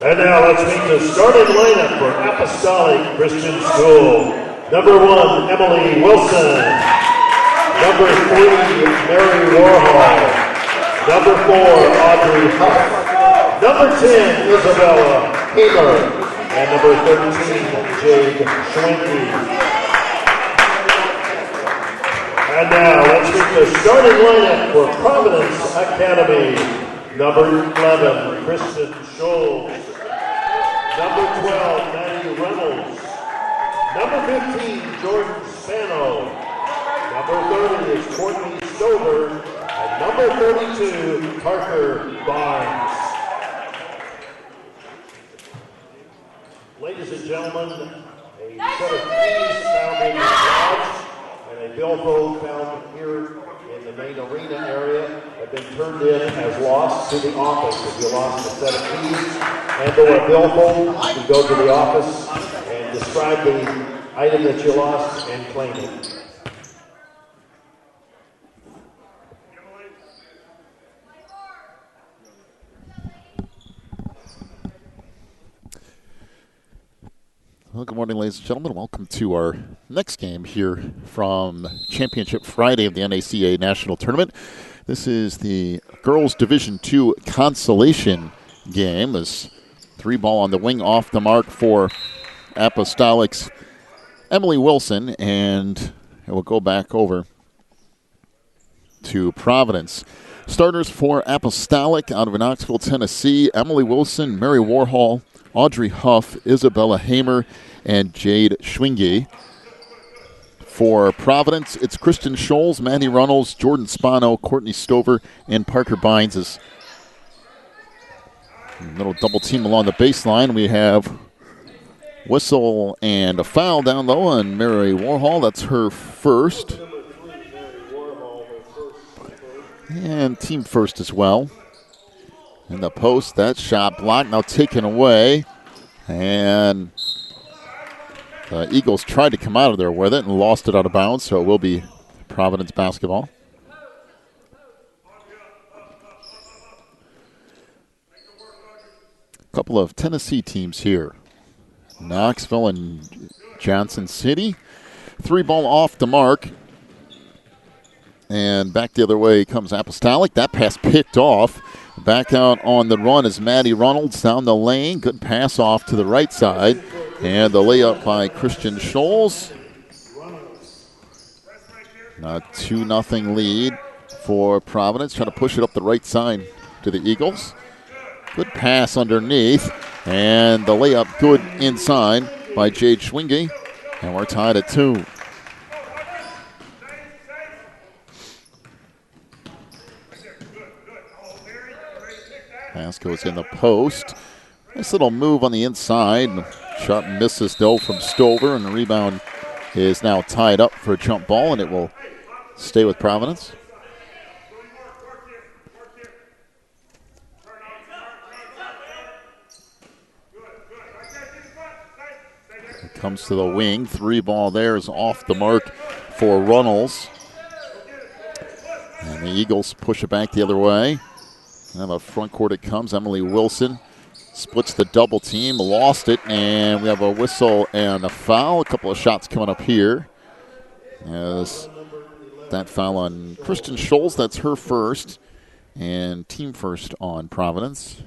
And now let's meet the starting lineup for Apostolic Christian School. Number 1, Emily Wilson. Number 3, Mary Warhol. Number 4, Audrey Huff. Number 10, Isabella Hamer. And number 13, Jade Schwenke. And now let's meet the starting lineup for Providence Academy. Number 11, Kristen Scholes. Number 12, Maddie Reynolds. Number 15, Jordan Spano. Number 30 is Courtney Stover. And number 32, Parker Barnes. Ladies and gentlemen, a set of keys found in the lodge and a billfold found here in the main arena area have been turned in as lost to the office. If you lost a set of keys and or a billfold, you can go to the office and describe the item that you lost and claim it. Well, good morning, ladies and gentlemen. Welcome to our next game here from Championship Friday of the NACA National Tournament. This is the Girls Division II Consolation game. There's 3-ball on the wing off the mark for Apostolic's Emily Wilson, and it will go back over to Providence. Starters for Apostolic out of Knoxville, Tennessee: Emily Wilson, Mary Warhol, Audrey Huff, Isabella Hamer, and Jade Schwinge. For Providence, it's Kristen Scholes, Maddie Reynolds, Jordan Spano, Courtney Stover, and Parker Bynes. Is a little double team along the baseline. We have whistle and a foul down low on Mary Warhol. That's her first. And team first as well. In the post, that shot blocked, now taken away. And the Eagles tried to come out of there with it and lost it out of bounds, so it will be Providence basketball. A couple of Tennessee teams here. Knoxville and Johnson City. 3-ball off the mark. And back the other way comes Apostolic. That pass picked off. Back out on the run is Maddie Reynolds down the lane. Good pass off to the right side. And the layup by Christian Scholes. A 2-0 lead for Providence. Trying to push it up the right side to the Eagles. Good pass underneath. And the layup good inside by Jade Schwinge. And we're tied at 2. Pass goes in the post. Nice little move on the inside. Shot misses though from Stover, and the rebound is now tied up for a jump ball, and it will stay with Providence. It comes to the wing. 3-ball there is off the mark for Reynolds. And the Eagles push it back the other way. And the front court it comes. Emily Wilson splits the double team, lost it, and we have a whistle and a foul. A couple of shots coming up here. As that foul on Kristen Scholes, that's her first, and team first on Providence.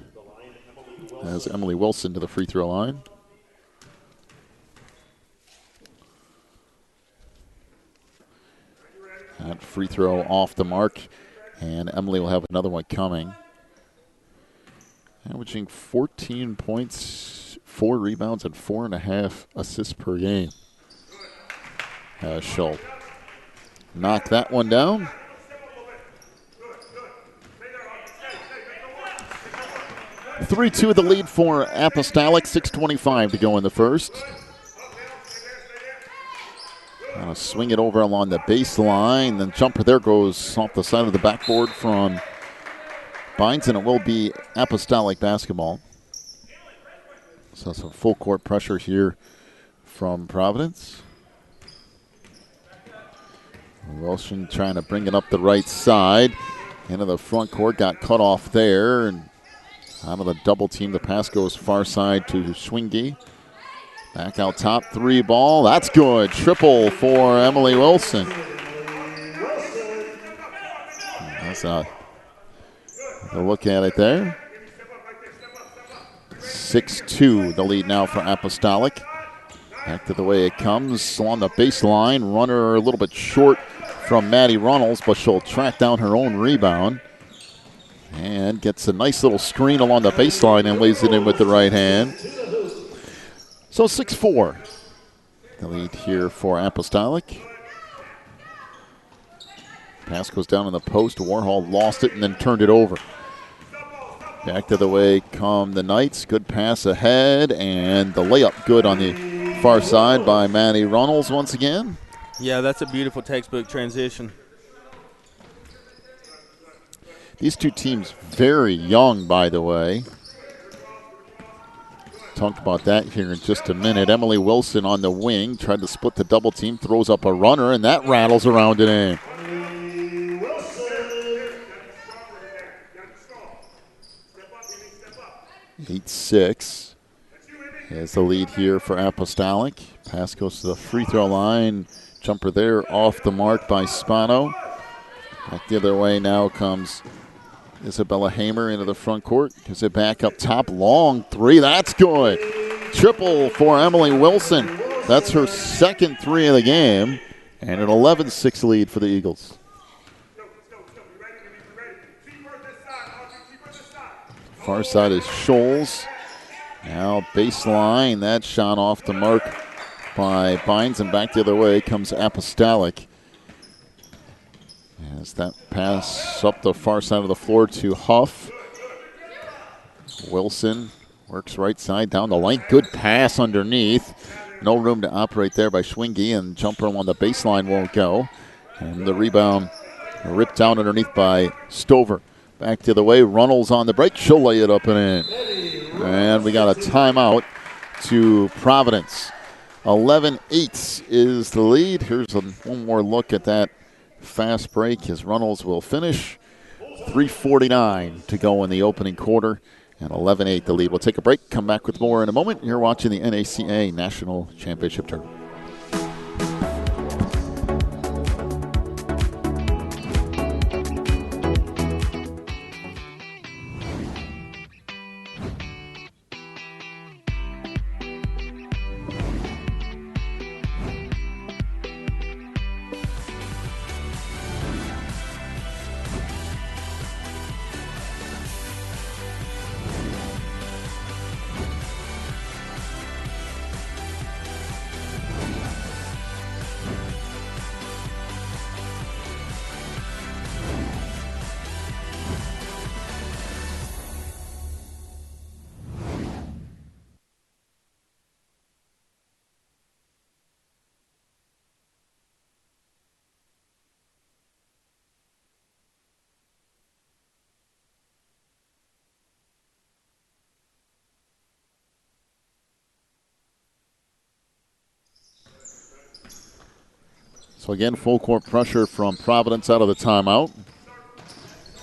As Emily Wilson to the free throw line. That free throw off the mark, and Emily will have another one coming. Averaging 14 points, 4 rebounds, and 4.5 assists per game. She'll knock that one down. (3-2) the lead for Apostolic. 6:25 to go in the first. Gonna swing it over along the baseline. Then jumper there goes off the side of the backboard from Bynes, and it will be Apostolic basketball. So some full court pressure here from Providence. Wilson trying to bring it up the right side. Into the front court, got cut off there. And Out of the double team, the pass goes far side to Schwingy. Back out top, 3 ball. That's good. Triple for Emily Wilson. That's a look at it there. 6-2, the lead now for Apostolic. Back to the way it comes along the baseline. Runner a little bit short from Maddie Runnels, but she'll track down her own rebound. And gets a nice little screen along the baseline and lays it in with the right hand. So 6-4, the lead here for Apostolic. Pass goes down in the post. Warhol lost it and then turned it over. Back to the way come the Knights. Good pass ahead, and the layup good on the far side by Maddie Runnels once again. Yeah, that's a beautiful textbook transition. These two teams very young, by the way. Talk about that here in just a minute. Emily Wilson on the wing, tried to split the double team, throws up a runner, and that rattles around it in. 8-6 is the lead here for Apostolic. Pass goes to the free throw line. Jumper there off the mark by Spano. Back the other way now comes Isabella Hamer into the front court. Gives it back up top. Long 3. That's good. Triple for Emily Wilson. That's her second 3 of the game. And an 11-6 lead for the Eagles. Far side is Scholes. Now baseline. That shot off the mark by Bynes. And back the other way comes Apostolic. As that pass up the far side of the floor to Huff. Wilson works right side down the lane. Good pass underneath. No room to operate there by Schwingy, and jumper on the baseline won't go. And the rebound ripped down underneath by Stover. Back the other way. Runnels on the break. She'll lay it up and in. And we got a timeout to Providence. 11-8 is the lead. Here's one more look at that fast break as Runnels will finish. 3:49 to go in the opening quarter, and 11-8 the lead. We'll take a break, come back with more in a moment. You're watching the NACA National Championship Tournament. So again, full court pressure from Providence out of the timeout.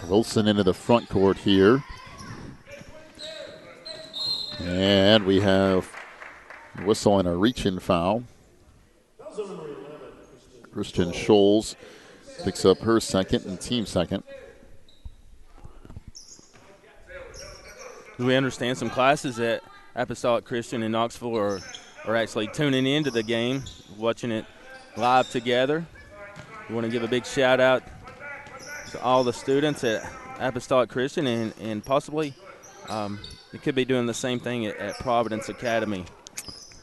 Wilson into the front court here. And we have a whistle and a reach-in foul. Christian Scholes picks up her second and team second. We understand some classes at Apostolic Christian in Knoxville are actually tuning into the game, watching it live together. We want to give a big shout out to all the students at Apostolic Christian, and possibly they could be doing the same thing at Providence Academy.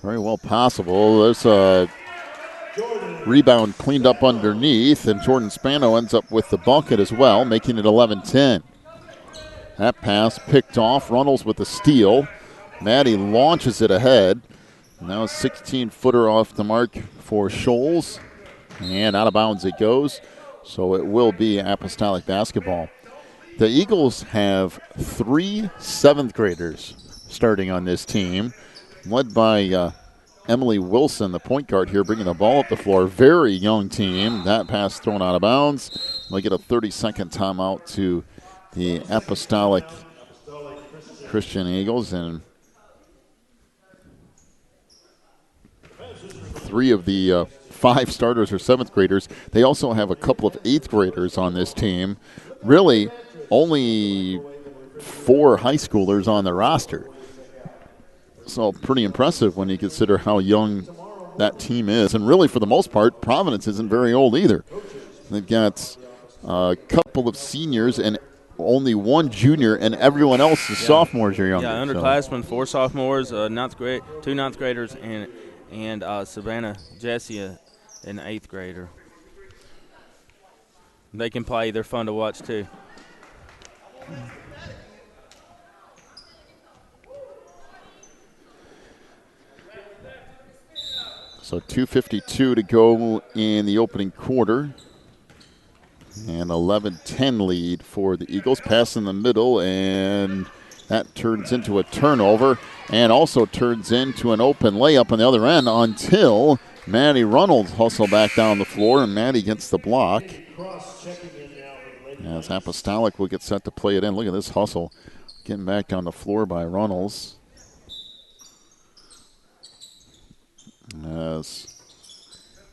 Very well possible. There's a rebound cleaned up underneath, and Jordan Spano ends up with the bucket as well, making it 11-10. That pass picked off. Runnels with the steal. Maddie launches it ahead. Now a 16-footer off the mark for Scholes. And out of bounds it goes. So it will be Apostolic basketball. The Eagles have 3 seventh graders starting on this team, led by Emily Wilson, the point guard here, bringing the ball up the floor. Very young team. That pass thrown out of bounds. They'll get a 30-second timeout to the Apostolic Christian Eagles, and 3 of the 5 starters are 7th graders. They also have a couple of 8th graders on this team. Really, only 4 high schoolers on the roster. So pretty impressive when you consider how young that team is. And really, for the most part, Providence isn't very old either. They've got a couple of seniors and only 1 junior, and everyone else is sophomores or younger. Yeah, underclassmen, 4 sophomores, 2 9th graders, and Savannah Jesse, an 8th grader. They can play. They're fun to watch, too. So 2:52 to go in the opening quarter. And 11-10 lead for the Eagles. Pass in the middle, and that turns into a turnover and also turns into an open layup on the other end until Maddie Reynolds hustle back down the floor, and Maddie gets the block. As Apostolic will get set to play it in. Look at this hustle. Getting back down the floor by Reynolds. As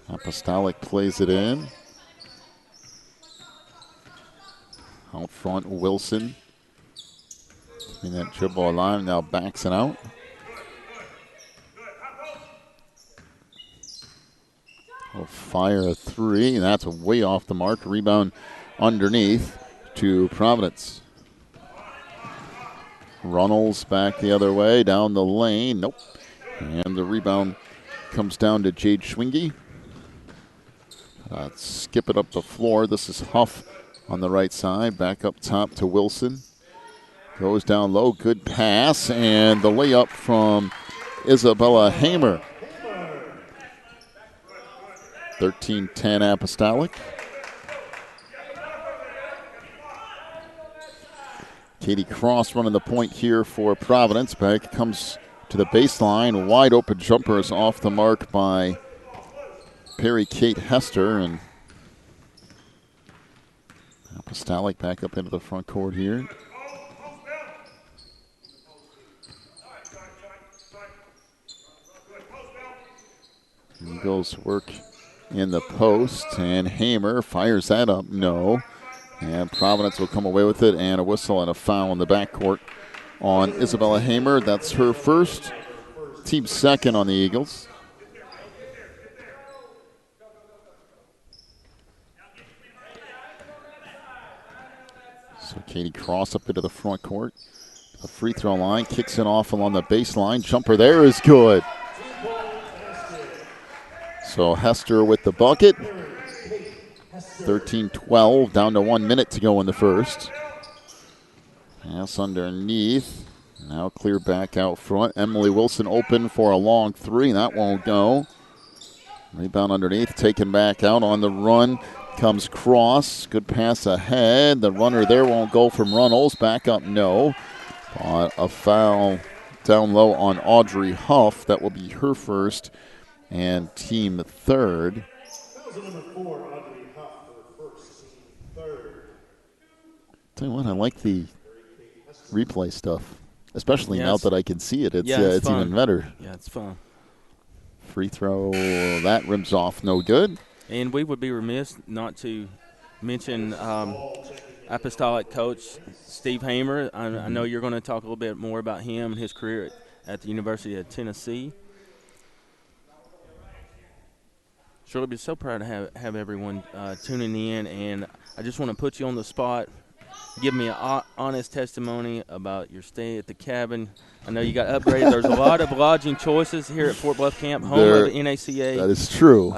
Apostolic plays it in. Out front, Wilson. In that dribble line, now backs it out. Will fire a 3, and that's way off the mark. Rebound underneath to Providence. Reynolds back the other way, down the lane. Nope. And the rebound comes down to Jade Schwingy. Skip it up the floor. This is Huff on the right side. Back up top to Wilson. Goes down low. Good pass. And the layup from Isabella Hamer. 13-10 Apostolic. Katie Cross running the point here for Providence. Back comes to the baseline. Wide open jumper is off the mark by Perry Kate Hester. And Apostolic back up into the front court here. Eagles work in the post, and Hamer fires that up. No. And Providence will come away with it, and a whistle and a foul in the backcourt on Isabella Hamer. That's her first, team second on the Eagles. So Katie Cross up into the front court. The free throw line, kicks it off along the baseline. Jumper there is good. So Hester with the bucket. 13-12, down to 1 minute to go in the first. Pass underneath. Now clear back out front. Emily Wilson open for a long 3. That won't go. Rebound underneath, taken back out on the run. Comes Cross. Good pass ahead. The runner there won't go from Reynolds. Back up, no. A foul down low on Audrey Huff. That will be her first and team third. Tell you what, I like the replay stuff, especially now that I can see it. It's even better. Yeah, it's fun. Free throw, that rims off, no good. And we would be remiss not to mention Apostolic coach Steve Hamer. I know you're going to talk a little bit more about him and his career at the University of Tennessee. Surely be so proud to have everyone tuning in, and I just want to put you on the spot. Give me an honest testimony about your stay at the cabin. I know you got upgraded. There's a lot of lodging choices here at Fort Bluff Camp, home of the NACA. That is true.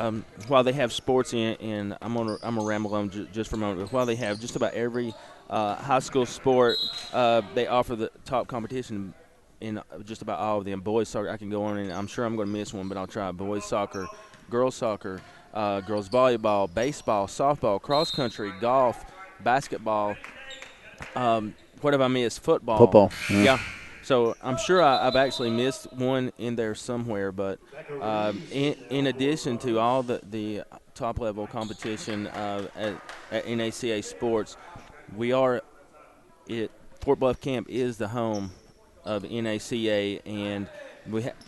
While they have sports and I'm gonna ramble on just for a moment. But while they have just about every high school sport, they offer the top competition in just about all of them. Boys soccer, I can go on, and I'm sure I'm going to miss one, but I'll try. Boys soccer, girls volleyball, baseball, softball, cross country, golf, basketball. What have I missed? Football. Yeah. So I'm sure I've actually missed one in there somewhere. But in addition to all the top level competition at NACA sports, Fort Bluff Camp is the home of NACA, and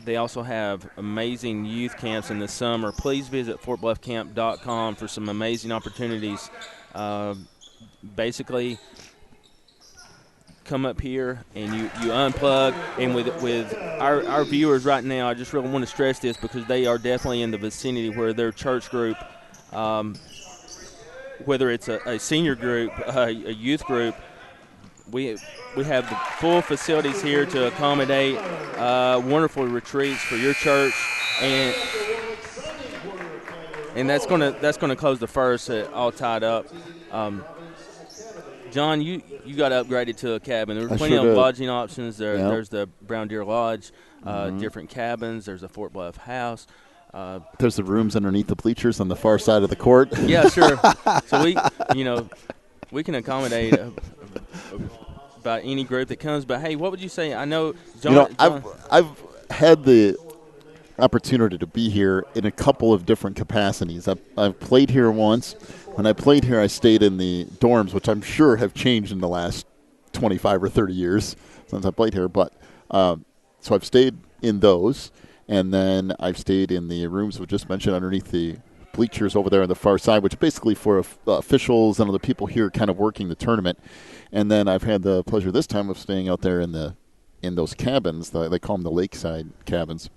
they also have amazing youth camps in the summer. Please visit FortBluffCamp.com for some amazing opportunities. Basically, come up here and you unplug. And with our viewers right now, I just really want to stress this because they are definitely in the vicinity where their church group, whether it's a senior group, a youth group, we have the full facilities here to accommodate wonderful retreats for your church, and that's gonna close the first all tied up. John, you got upgraded to a cabin. There's plenty of lodging options. There's the Brown Deer Lodge, different cabins. There's a Fort Bluff house. There's the rooms underneath the bleachers on the far side of the court. Yeah, sure. So we can accommodate about any group that comes. But hey, what would you say? I know, John. I've had the opportunity to be here in a couple of different capacities. I've played here once. When I played here, I stayed in the dorms, which I'm sure have changed in the last 25 or 30 years since I played here. But so I've stayed in those, and then I've stayed in the rooms we just mentioned underneath the bleachers over there on the far side, which is basically for officials and other people here kind of working the tournament. And then I've had the pleasure this time of staying out there in those cabins. They call them the lakeside cabins.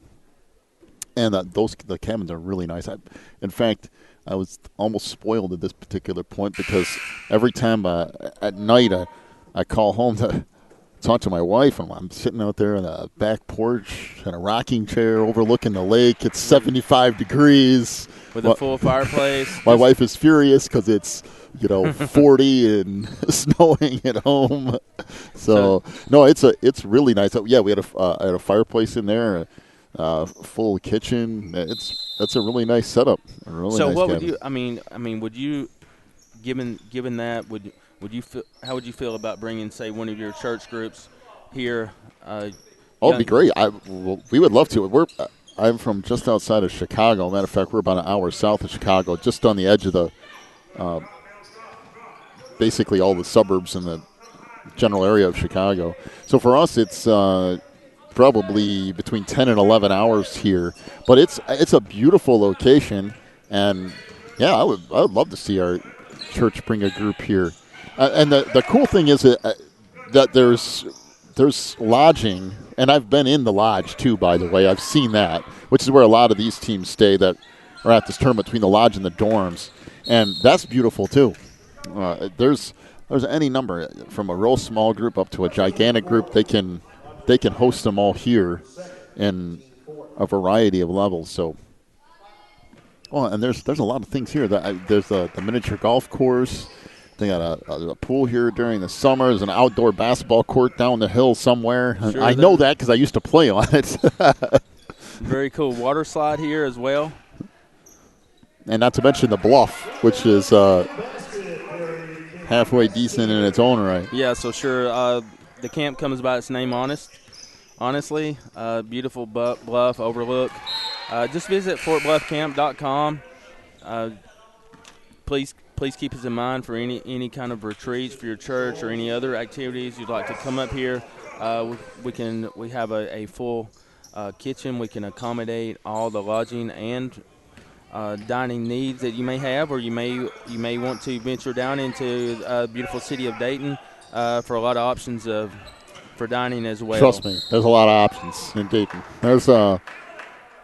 And the cabins are really nice. In fact, I was almost spoiled at this particular point because every time at night I call home to talk to my wife, and I'm sitting out there on a back porch in a rocking chair overlooking the lake. It's 75 degrees. With a full fireplace. My wife is furious because it's 40 and snowing at home. So no, it's really nice. Yeah, we had a fireplace in there. Full kitchen. It's a really nice setup. So nice what cabin. Would you? I mean, would you, given that, would you feel? How would you feel about bringing, say, one of your church groups here? It'd be great. We would love to. I'm from just outside of Chicago. Matter of fact, we're about an hour south of Chicago, just on the edge of the, basically all the suburbs in the general area of Chicago. So for us, it's probably between 10 and 11 hours here, but it's a beautiful location, and yeah, I would love to see our church bring a group here. And the cool thing is that there's lodging, and I've been in the lodge too, by the way. I've seen that, which is where a lot of these teams stay that are at this tournament, between the lodge and the dorms, and that's beautiful too. There's any number, from a real small group up to a gigantic group. They can host them all here in a variety of levels. So, and there's a lot of things here. There's the miniature golf course. They got a pool here during the summer. There's an outdoor basketball court down the hill somewhere. Sure, I know that because I used to play on it. Very cool water slide here as well. And not to mention the Bluff, which is halfway decent in its own right. Yeah, so sure. The camp comes by its name, honestly. Beautiful bluff overlook. Just visit FortBluffCamp.com. Please keep us in mind for any kind of retreats for your church or any other activities you'd like to come up here. We have a full kitchen. We can accommodate all the lodging and dining needs that you may have, or you may want to venture down into the beautiful city of Dayton for a lot of options for dining as well. Trust me, there's a lot of options in Dayton. There's a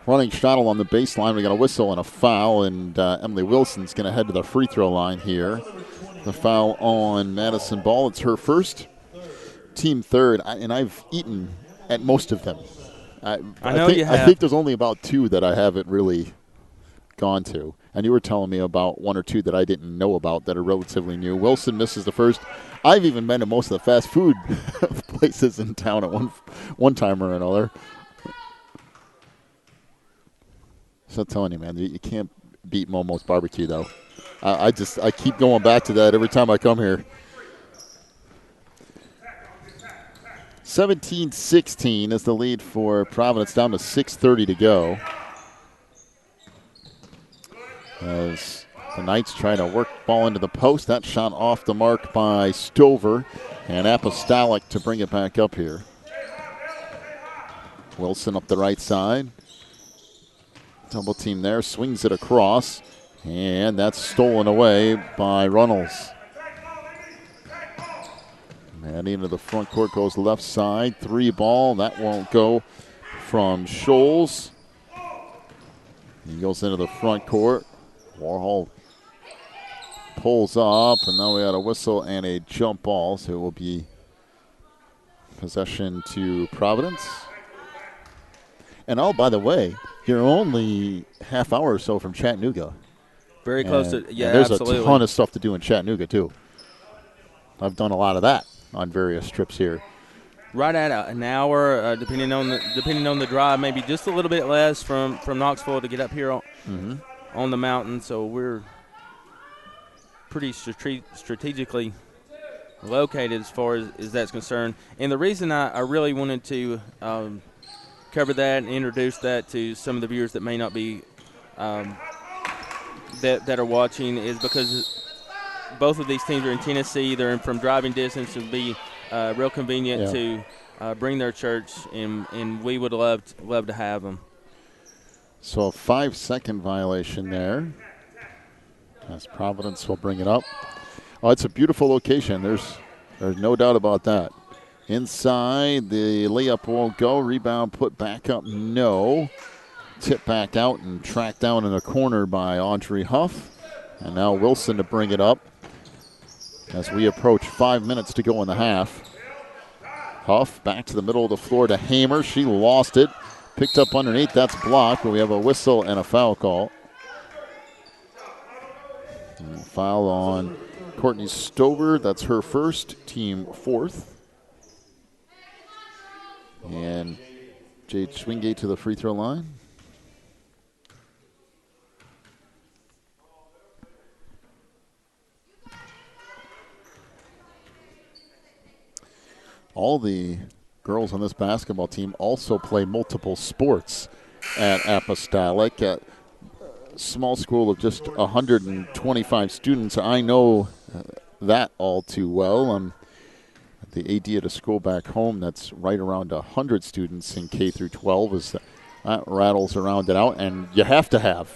running shot along the baseline. We got a whistle and a foul, and Emily Wilson's going to head to the free throw line here. The foul on Madison Ball. It's her first, team third, and I've eaten at most of them. I know you have. I think there's only about two that I haven't really gone to. And you were telling me about one or two that I didn't know about that are relatively new. Wilson misses the first. I've even been to most of the fast food places in town at one time or another. So I'm telling you, man, you can't beat Momo's Barbecue, though. I keep going back to that every time I come here. 17-16 is the lead for Providence, down to 6:30 to go. As the Knights try to work ball into the post. That shot off the mark by Stover, and Apostolic to bring it back up here. Wilson up the right side. Double team there, swings it across, and that's stolen away by Runnels. And into the front court goes left side. 3 ball. That won't go from Scholes. He goes into the front court. Warhol pulls up, and now we got a whistle and a jump ball, so it will be possession to Providence. And oh, by the way, you're only half hour or so from Chattanooga. Very close to, yeah, there's absolutely. a ton of stuff to do in Chattanooga, too. I've done a lot of that on various trips here. Right at an hour, depending on the drive, maybe just a little bit less from Knoxville to get up here on the mountain. So we're pretty strategically located as far as that's concerned. And the reason I really wanted to cover that and introduce that to some of the viewers that may not be that are watching is because both of these teams are in Tennessee. They're from driving distance. It would be real convenient to bring their church, and we would love to have them. So a 5-second violation there, as Providence will bring it up. Oh, it's a beautiful location. There's no doubt about that. Inside, the layup won't go. Rebound put back up, no. Tip back out and tracked down in a corner by Audrey Huff. And now Wilson to bring it up as we approach 5 minutes to go in the half. Huff back to the middle of the floor to Hamer. She lost it. Picked up underneath. That's blocked, but we have a whistle and a foul call. And foul on Courtney Stover. That's her first, team fourth. And Jade Schwingate to the free throw line. All the girls on this basketball team also play multiple sports at Apostolic. At a small school of just 125 students, I know that all too well. I'm the AD at a school back home that's right around 100 students in K through 12 as that rattles around it out. And you have to have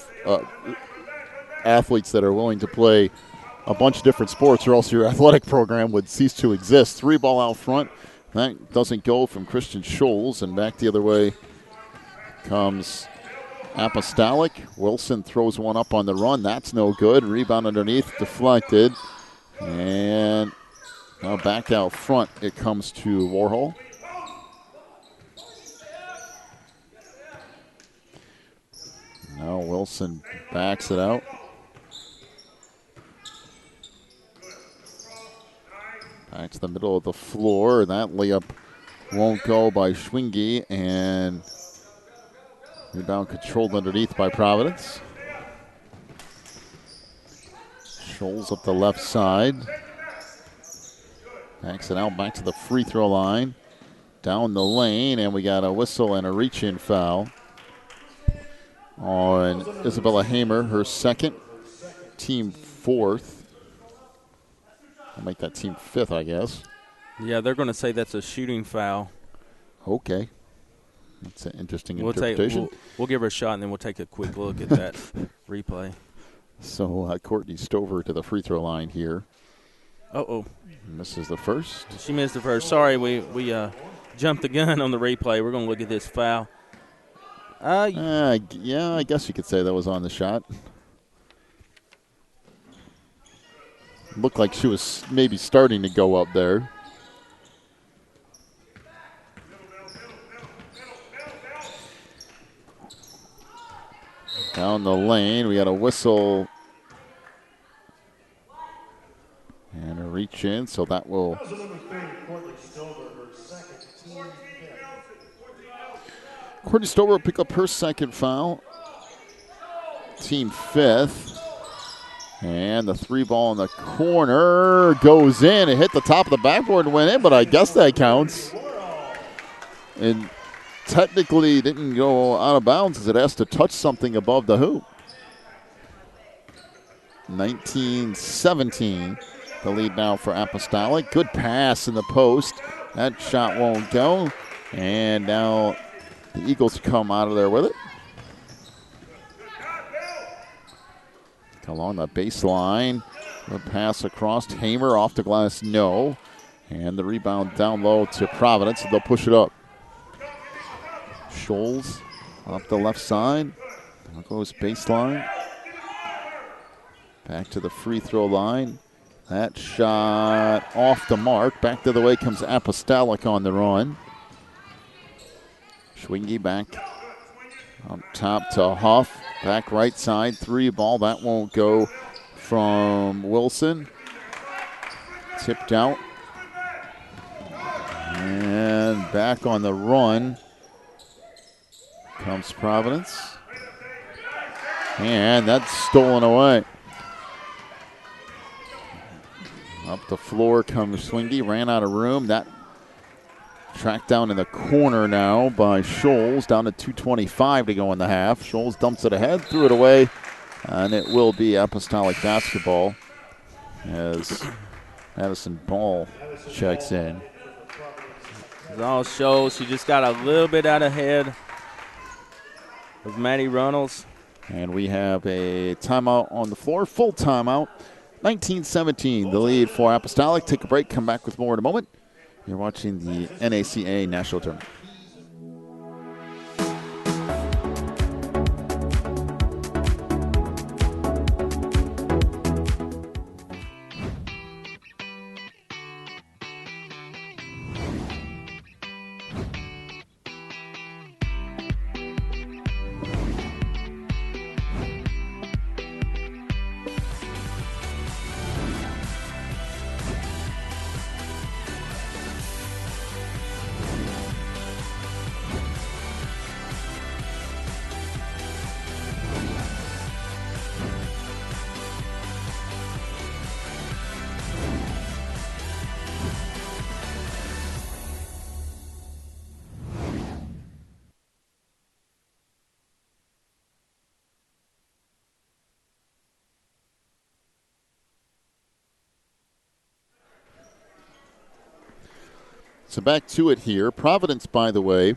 athletes that are willing to play a bunch of different sports, or else your athletic program would cease to exist. 3 ball out front. That doesn't go from Christian Scholes, and back the other way comes Apostolic. Wilson throws one up on the run. That's no good. Rebound underneath, deflected. And now back out front it comes to Warhol. Now Wilson backs it out. Back to the middle of the floor. That layup won't go by Schwingy, and rebound controlled underneath by Providence. Scholes up the left side. Backs it out back to the free throw line. Down the lane, and we got a whistle and a reach-in foul on Isabella Hamer, her second, team fourth. I'll make that team fifth, I guess. Yeah, they're going to say that's a shooting foul. Okay. That's an interesting interpretation. We'll give her a shot, and then we'll take a quick look at that replay. So Courtney Stover to the free throw line here. Uh-oh. Misses the first. She missed the first. Sorry, we jumped the gun on the replay. We're going to look at this foul. Yeah, I guess you could say that was on the shot. Looked like she was maybe starting to go up there. Down the lane, we got a whistle and a reach in, so that will. Courtney Stover will pick up her second foul. Team fifth. And the 3 ball in the corner goes in. It hit the top of the backboard and went in, but I guess that counts. And technically didn't go out of bounds because it has to touch something above the hoop. 19-17, the lead now for Apostolic. Good pass in the post. That shot won't go. And now The Eagles come out of there with it. Along the baseline. The pass across. Hamer off the glass, no. And the rebound down low to Providence. They'll push it up. Scholes up the left side. There goes baseline. Back to the free throw line. That shot off the mark. Back the other way comes Apostolic on the run. Schwingy back up top to Huff. Back right side. 3 ball. That won't go from Wilson. Tipped out. And back on the run comes Providence. And that's stolen away. Up the floor comes Swingy. Ran out of room. That tracked down in the corner now by Scholes. Down to 2:25 to go in the half. Scholes dumps it ahead, threw it away, and it will be Apostolic basketball as Addison Ball checks in. It all shows she just got a little bit out ahead of Maddie Runnels. And we have a timeout on the floor, full timeout. 19-17, the lead for Apostolic. Take a break, come back with more in a moment. You're watching the NACA National Tournament. So back to it here. Providence, by the way,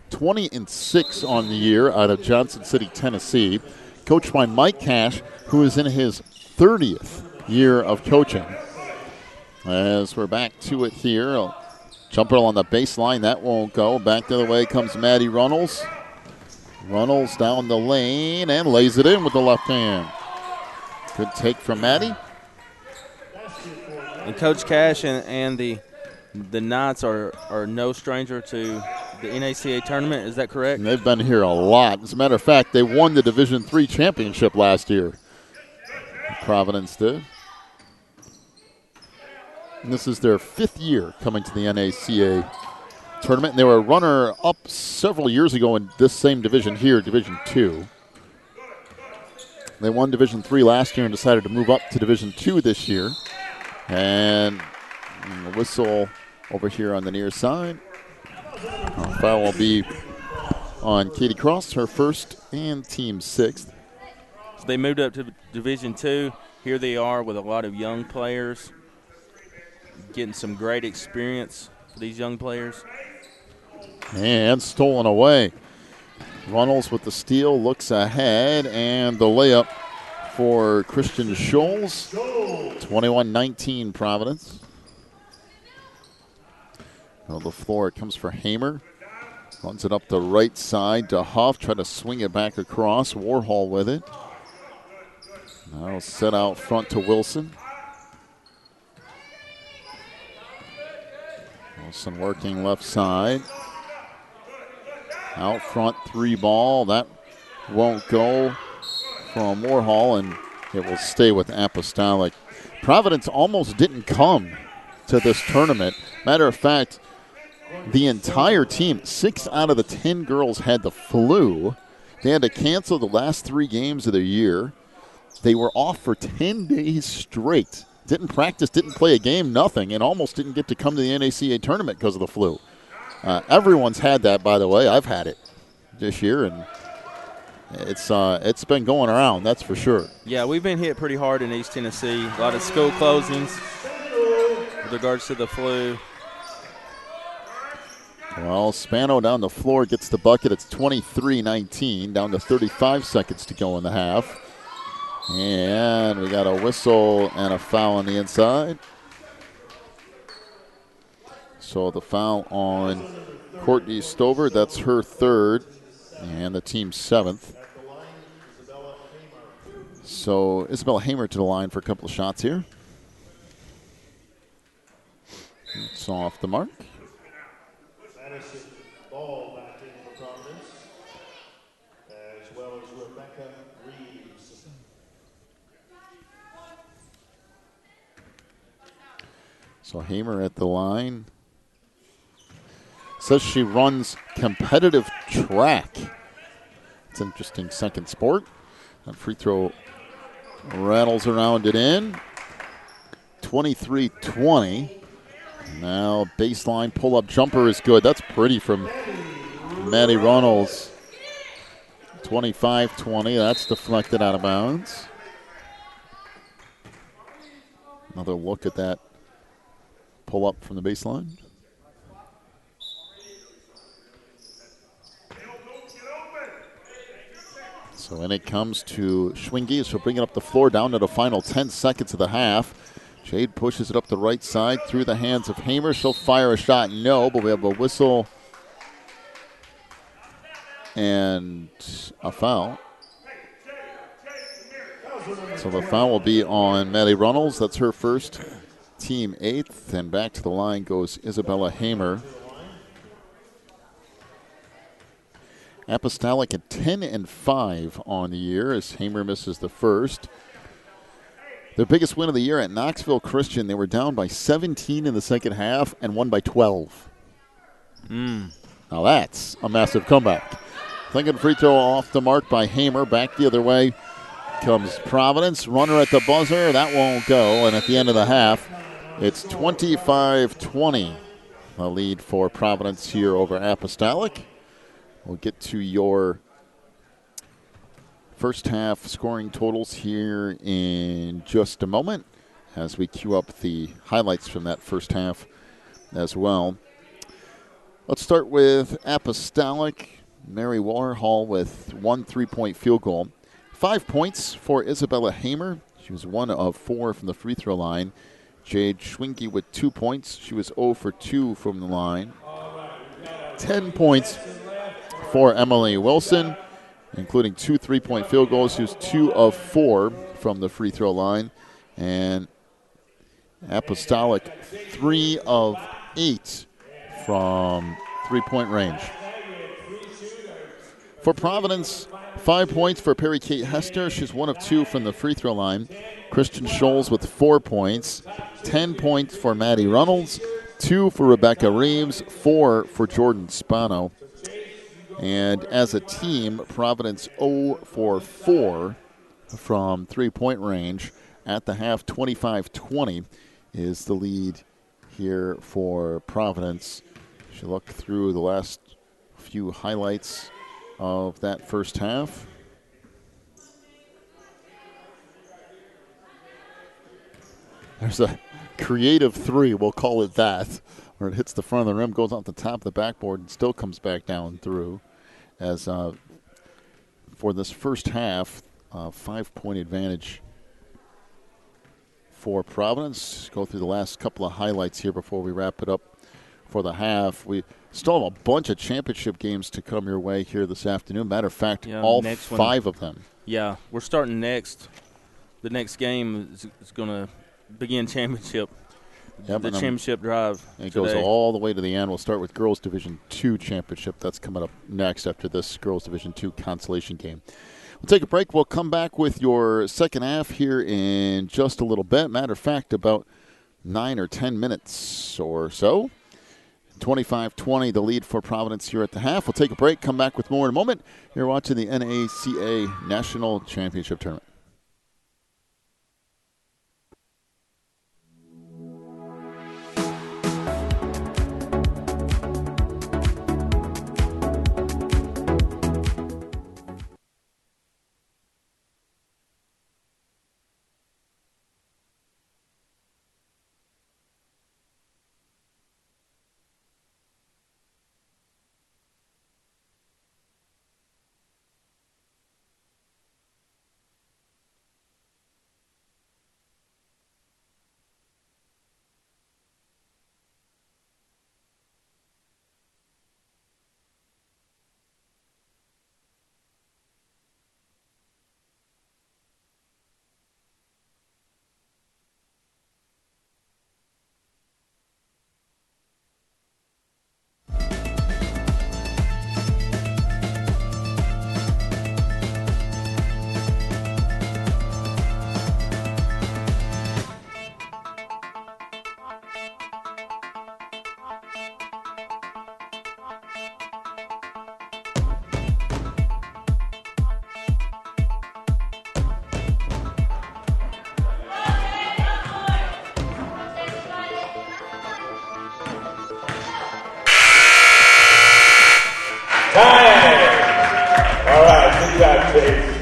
20-6 on the year out of Johnson City, Tennessee. Coached by Mike Cash, who is in his 30th year of coaching. As we're back to it here. Jumper on the baseline. That won't go. Back the other way comes Maddie Runnels. Runnels down the lane and lays it in with the left hand. Good take from Maddie. And Coach Cash and the Knights are no stranger to the NACA tournament. Is that correct? And they've been here a lot. As a matter of fact, they won the Division III championship last year. Providence did. And this is their 5th year coming to the NACA tournament. And they were a runner-up several years ago in this same division here, Division II. They won Division III last year and decided to move up to Division II this year. And the whistle over here on the near side. Foul will be on Katie Cross, her first and team 6th. So they moved up to Division II. Here they are with a lot of young players, getting some great experience for these young players. And stolen away. Runnels with the steal, looks ahead, and the layup for Christian Scholes. 21-19 Providence. On the floor, it comes for Hamer. Runs it up the right side to Huff. Try to swing it back across. Warhol with it. Now set out front to Wilson. Wilson working left side. Out front, 3 ball. That won't go from Warhol, and it will stay with Apostolic. Providence almost didn't come to this tournament. Matter of fact, the entire team, 6 out of the 10 girls had the flu. They had to cancel the last 3 games of the year. They were off for 10 days straight. Didn't practice, didn't play a game, nothing, and almost didn't get to come to the NACA tournament because of the flu. Everyone's had that, by the way. I've had it this year, and it's been going around, that's for sure. Yeah, we've been hit pretty hard in East Tennessee. A lot of school closings with regards to the flu. Well, Spano down the floor gets the bucket. It's 23-19, down to 35 seconds to go in the half. And we got a whistle and a foul on the inside. So the foul on Courtney Stover, that's her third, and the team's seventh. So Isabella Hamer to the line for a couple of shots here. It's off the mark. Madison Ball back in for Providence, as well as Rebecca Reeves. So Hamer at the line. Says she runs competitive track. It's an interesting second sport. That free throw rattles around it in. 23-20. Now baseline pull-up jumper is good. That's pretty from Maddie Runnels. 25-20. That's deflected out of bounds. Another look at that pull-up from the baseline. So in it comes to Schwingy. She'll bring it up the floor down to the final 10 seconds of the half. Jade pushes it up the right side through the hands of Hamer. She'll fire a shot. No, but we have a whistle and a foul. So the foul will be on Maddie Runnels. That's her first, team eighth. And back to the line goes Isabella Hamer. Apostolic at 10-5 on the year as Hamer misses the first. Their biggest win of the year at Knoxville Christian. They were down by 17 in the second half and won by 12. Now that's a massive comeback. Second free throw off the mark by Hamer. Back the other way comes Providence. Runner at the buzzer. That won't go. And at the end of the half, it's 25-20. A lead for Providence here over Apostolic. We'll get to your first half scoring totals here in just a moment as we queue up the highlights from that first half as well. Let's start with Apostolic. Mary Warhol with 1 3-point field goal. 5 points for Isabella Hamer. She was 1 of 4 from the free throw line. Jade Schwinke with 2 points. She was 0 for 2 from the line. 10 points for Emily Wilson, including 2 3-point field goals. She was 2 of 4 from the free throw line. And Apostolic 3 of 8 from 3-point range. For Providence, 5 points for Perry Kate Hester. She's 1 of 2 from the free throw line. Kristen Scholes with 4 points. 10 points for Maddie Runnels. 2 for Rebecca Reeves. 4 for Jordan Spano. And as a team, Providence 0 for 4 from 3-point range. At the half, 25-20 is the lead here for Providence. Should look through the last few highlights of that first half. There's a creative three, we'll call it that, where it hits the front of the rim, goes off the top of the backboard, and still comes back down through. As for this first half, 5-point advantage for Providence. Go through the last couple of highlights here before we wrap it up for the half. We still have a bunch of championship games to come your way here this afternoon. Matter of fact, all 5 of them. Yeah, we're starting next. The next game is going to begin championship. Yep, the championship drive. It goes all the way to the end. We'll start with Girls Division II championship. That's coming up next after this Girls Division II consolation game. We'll take a break. We'll come back with your second half here in just a little bit. Matter of fact, about 9 or 10 minutes or so. 25-20, the lead for Providence here at the half. We'll take a break, come back with more in a moment. You're watching the NACA National Championship Tournament. base.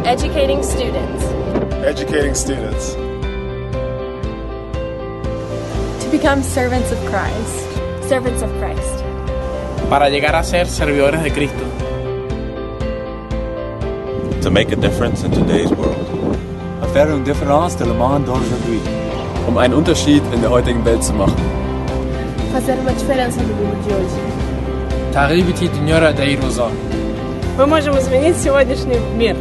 Educating students. Educating students. To become servants of Christ. Servants of Christ. Para llegar a ser servidores de Cristo. To make a difference in today's world. Faire une différence dans le monde d'aujourd'hui. Einen Unterschied in der heutigen Welt zu machen. Fazer uma diferença no mundo de hoje. تغيير الدنيا داير وزار. Мы можем изменить сегодняшний мир.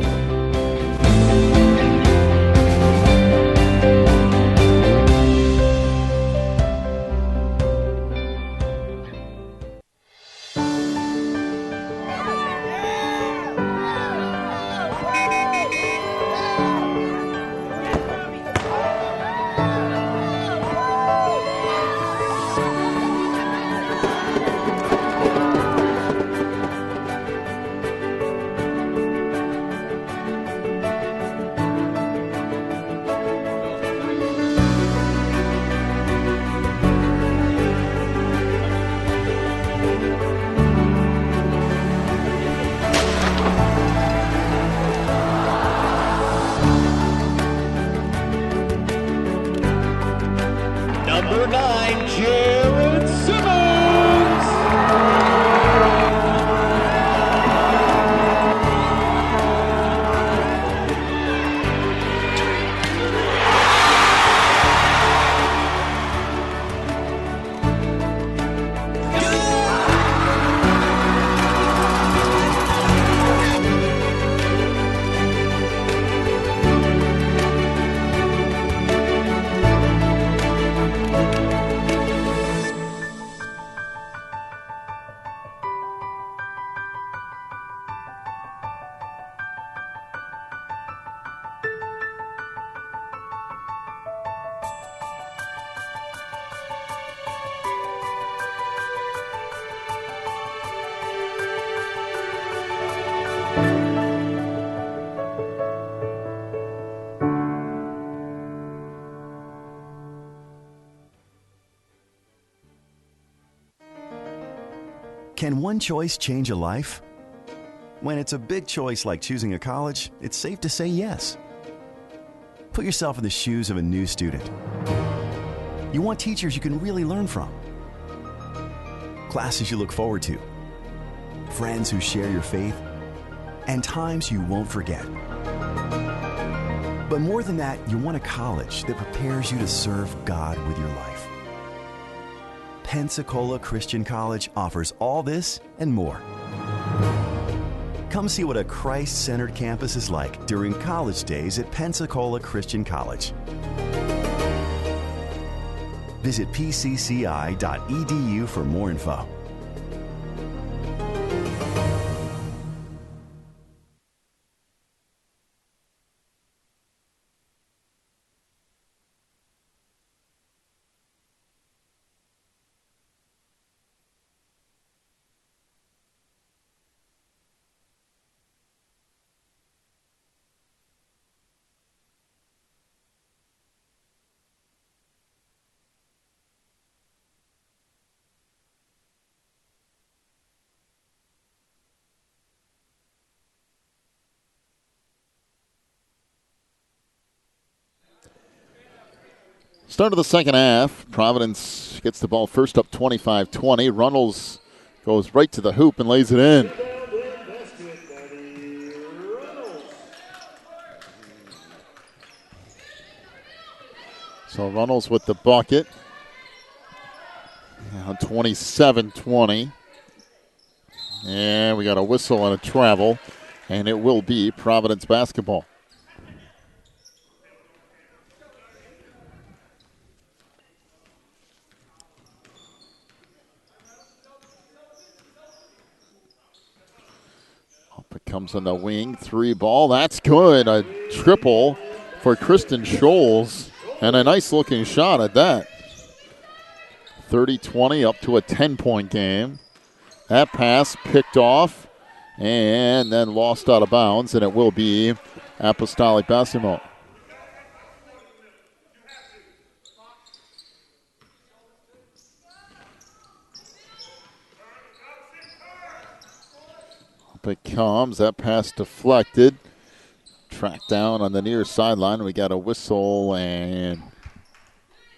Can one choice change a life? When it's a big choice like choosing a college, it's safe to say yes. Put yourself in the shoes of a new student. You want teachers you can really learn from, classes you look forward to, friends who share your faith, and times you won't forget. But more than that, you want a college that prepares you to serve God with your life. Pensacola Christian College offers all this and more. Come see what a Christ-centered campus is like during college days at Pensacola Christian College. Visit pcci.edu for more info. Start of the second half. Providence gets the ball first up 25-20. Runnels goes right to the hoop and lays it in. So Runnels with the bucket. Now 27-20. And we got a whistle and a travel. And it will be Providence basketball. It comes on the wing, 3 ball. That's good. A triple for Kristen Scholes, and a nice looking shot at that. 30-20 up to a 10-point game. That pass picked off and then lost out of bounds, and it will be Apostolic basketball. Up it comes. That pass deflected. Tracked down on the near sideline. We got a whistle, and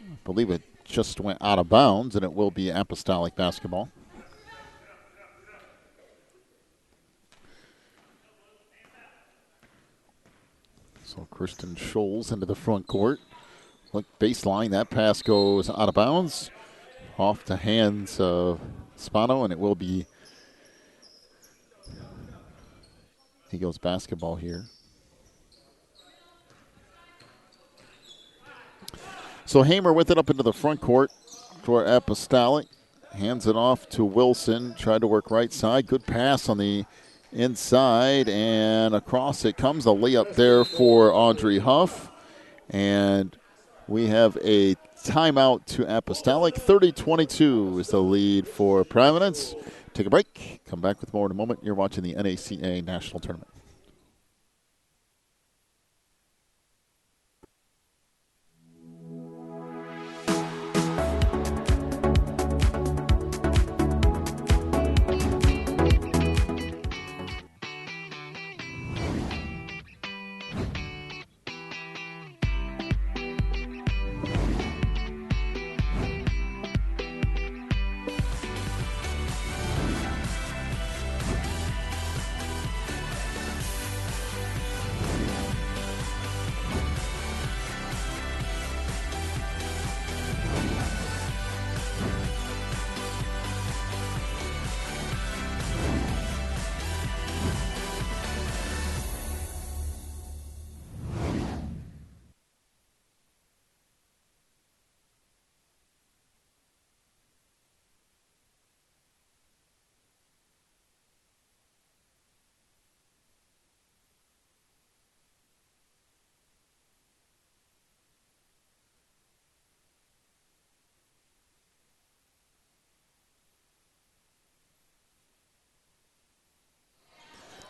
I believe it just went out of bounds, and it will be Apostolic basketball. So Kristen Scholes into the front court. Look, baseline. That pass goes out of bounds. Off the hands of Spano, and it will be Eagles basketball here. So Hamer with it up into the front court for Apostolic. Hands it off to Wilson. Tried to work right side. Good pass on the inside, and across it comes. A layup there for Audrey Huff. And we have a timeout to Apostolic. 30-22 is the lead for Providence. Take a break. Come back with more in a moment. You're watching the NACA National Tournament.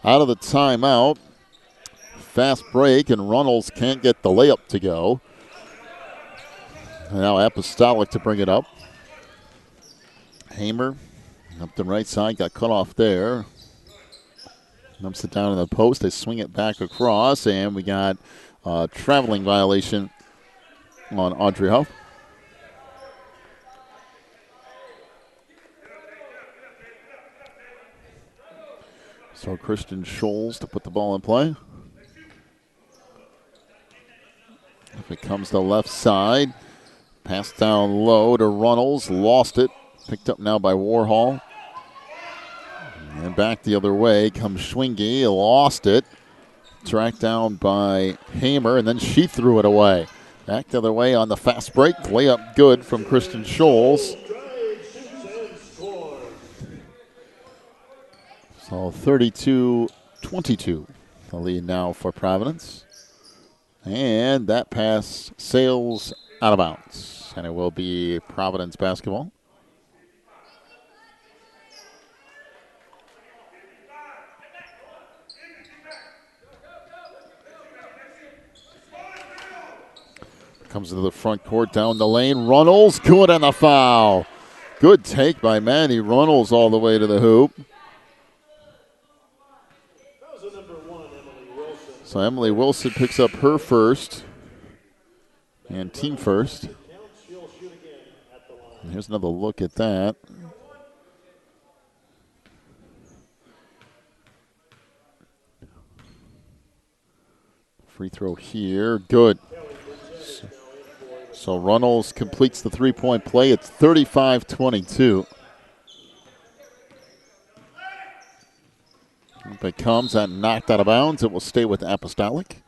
Out of the timeout. Fast break, and Runnels can't get the layup to go. Now Apostolic to bring it up. Hamer Up the right side, got cut off there. Dumps it down in the post. They swing it back across, and we got a traveling violation on Audrey Huff. So Kristen Scholes to put the ball in play. If it comes to left side, pass down low to Runnels, lost it. Picked up now by Warhol. And back the other way comes Schwingy, lost it. Tracked down by Hamer, and then she threw it away. Back the other way on the fast break. Layup good from Kristen Scholes. So 32-22, the lead now for Providence. And that pass sails out of bounds. And it will be Providence basketball. Comes to the front court, down the lane. Runnels, good on the foul. Good take by Manny Runnels all the way to the hoop. So Emily Wilson picks up her first and team first. And here's another look at that. Free throw here, good. So Runnels completes the three-point play. It's 35-22. If it comes and knocked out of bounds, it will stay with Apostolic.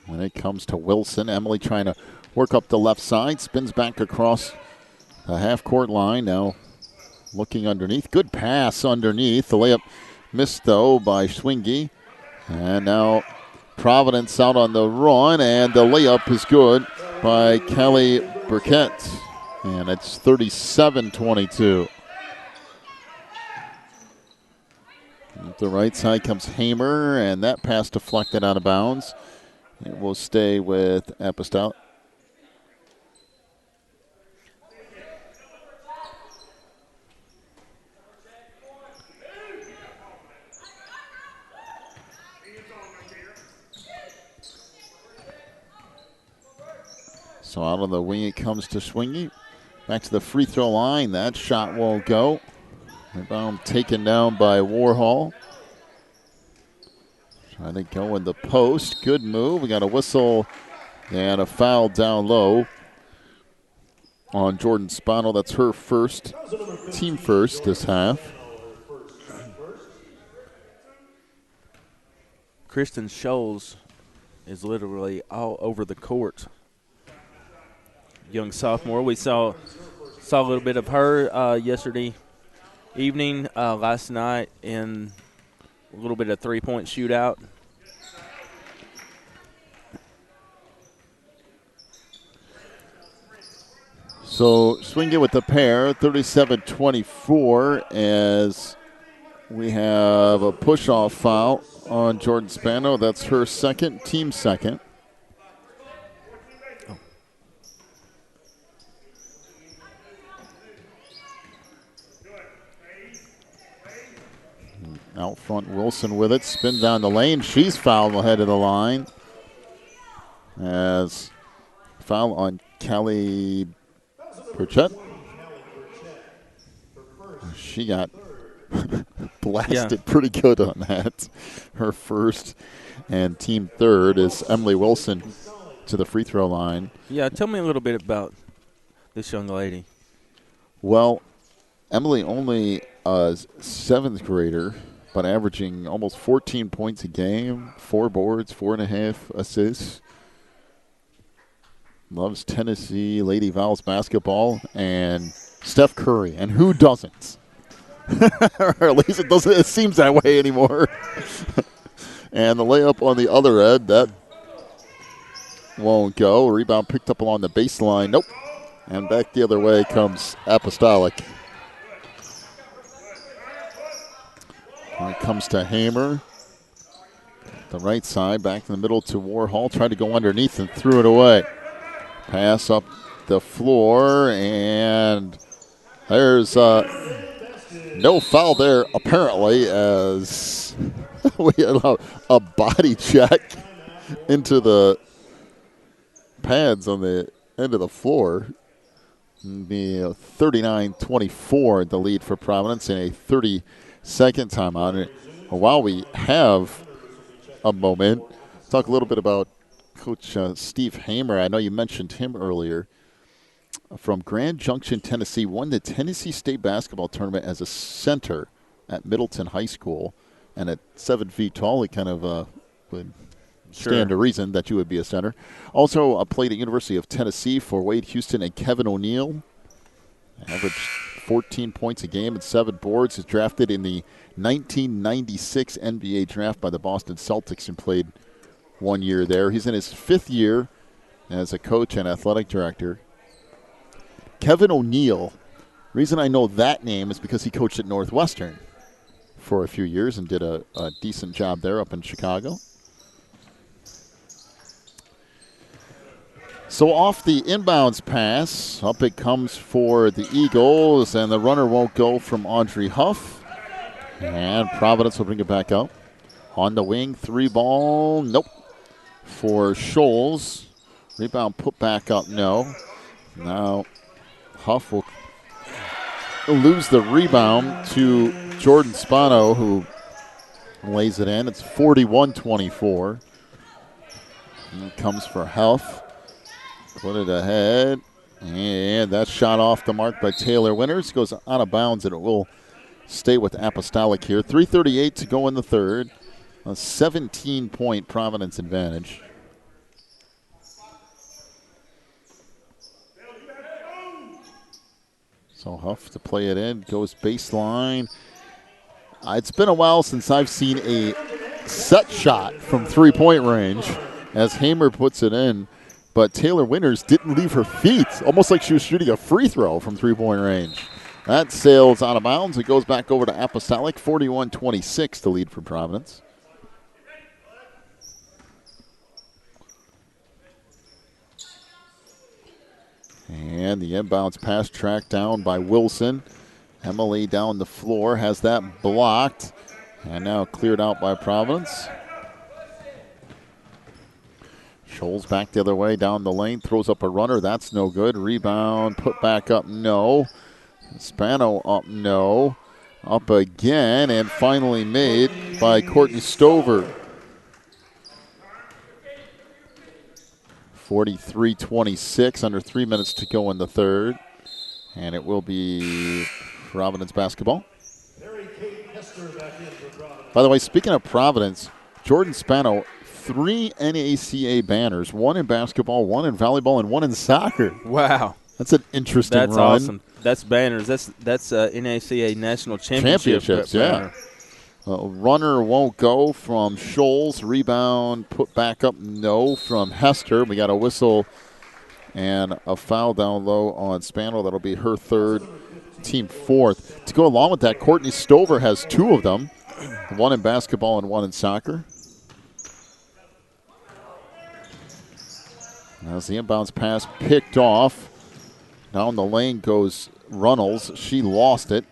When it comes to Wilson, Emily trying to work up the left side, spins back across the half-court line. Now looking underneath. Good pass underneath. The layup missed, though, by Schwingy. And now Providence out on the run, and the layup is good by Kelly Burkett. And it's 37-22. At the right side comes Hamer, and that pass deflected out of bounds. It will stay with Apostolic. So out of the wing it comes to Schwingy. Back to the free throw line. That shot won't go. Rebound taken down by Warhol. Trying to go in the post. Good move. We got a whistle and a foul down low on Jordan Spano. That's her first, team first this half. Kristen Scholes is literally all over the court. Young sophomore. We saw a little bit of her yesterday evening, last night in a little bit of three-point shootout. So Schwingy with the pair, 37-24, as we have a push-off foul on Jordan Spano. That's her second, team second. Out front, Wilson with it. Spin down the lane. She's fouled ahead of the line. As foul on Kelly Burchett. She got blasted pretty good on that. Her first and team third is Emily Wilson to the free throw line. Yeah, tell me a little bit about this young lady. Well, Emily only a seventh grader, but averaging almost 14 points a game, 4 boards, 4.5 assists. Loves Tennessee Lady Vols basketball and Steph Curry. And who doesn't? Or at least it seems that way anymore. And the layup on the other end, that won't go. Rebound picked up along the baseline. Nope. And back the other way comes Apostolic. When it comes to Hamer, The right side, back in the middle to Warhol. Tried to go underneath and threw it away. Pass up the floor, and there's no foul there, apparently, as we had a body check into the pads on the end of the floor. The 39-24, the lead for Providence in a 30-second timeout. And while we have a moment, talk a little bit about Coach Steve Hamer. I know you mentioned him earlier. From Grand Junction, Tennessee, won the Tennessee State basketball tournament as a center at Middleton High School. And at 7 feet tall, he kind of would stand to reason that you would be a center. Also played at University of Tennessee for Wade Houston and Kevin O'Neill. Averaged 14 points a game and 7 boards. Is drafted in the 1996 NBA draft by the Boston Celtics and played 1 year there. He's in his 5th year as a coach and athletic director. Kevin O'Neill, reason I know that name is because he coached at Northwestern for a few years and did a decent job there up in Chicago. So off the inbounds pass, up it comes for the Eagles, and the runner won't go from Audrey Huff. And Providence will bring it back up. On the wing, 3 ball, nope. For Scholes, rebound put back up, no. Now Huff will lose the rebound to Jordan Spano, who lays it in. It's 41-24. And comes for Huff. Put it ahead. And that shot off the mark by Taylor Winters. Goes out of bounds, and it will stay with Apostolic here. 3:38 to go in the third. A 17-point Providence advantage. So Huff to play it in, goes baseline. It's been a while since I've seen a set shot from 3-point range as Hamer puts it in. But Taylor Winters didn't leave her feet, almost like she was shooting a free throw from 3-point range. That sails out of bounds. It goes back over to Apostolic, 41-26 the lead for Providence. And the inbounds pass tracked down by Wilson. Emily down the floor has that blocked. And now cleared out by Providence. Scholes back the other way down the lane. Throws up a runner. That's no good. Rebound put back up. No. Spano up. No. Up again. And finally made by Courtney Stover. 43-26, under 3 minutes to go in the third. And it will be Providence basketball. By the way, speaking of Providence, Jordan Spano, 3 NACA banners, 1 in basketball, 1 in volleyball, and 1 in soccer. Wow. That's an interesting run. That's awesome. That's banners. That's NACA National Championships, yeah. Runner won't go from Scholes. Rebound put back up, no, from Hester. We got a whistle and a foul down low on Spano. That'll be her 3rd, team 4th. To go along with that, Courtney Stover has 2 of them, 1 in basketball and 1 in soccer. As the inbounds pass picked off, down the lane goes Runnels. She lost it.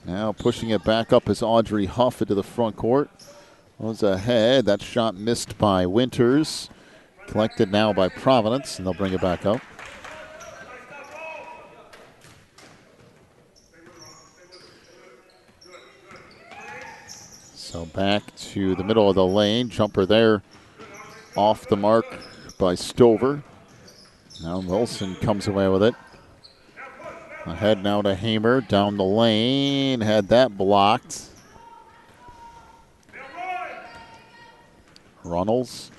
Now pushing it back up is Audrey Huff into the front court. Goes ahead. That shot missed by Winters. Collected now by Providence, and they'll bring it back up. So back to the middle of the lane. Jumper there off the mark by Stover. Now Wilson comes away with it. Ahead now to Hamer, down the lane, had that blocked. Runnels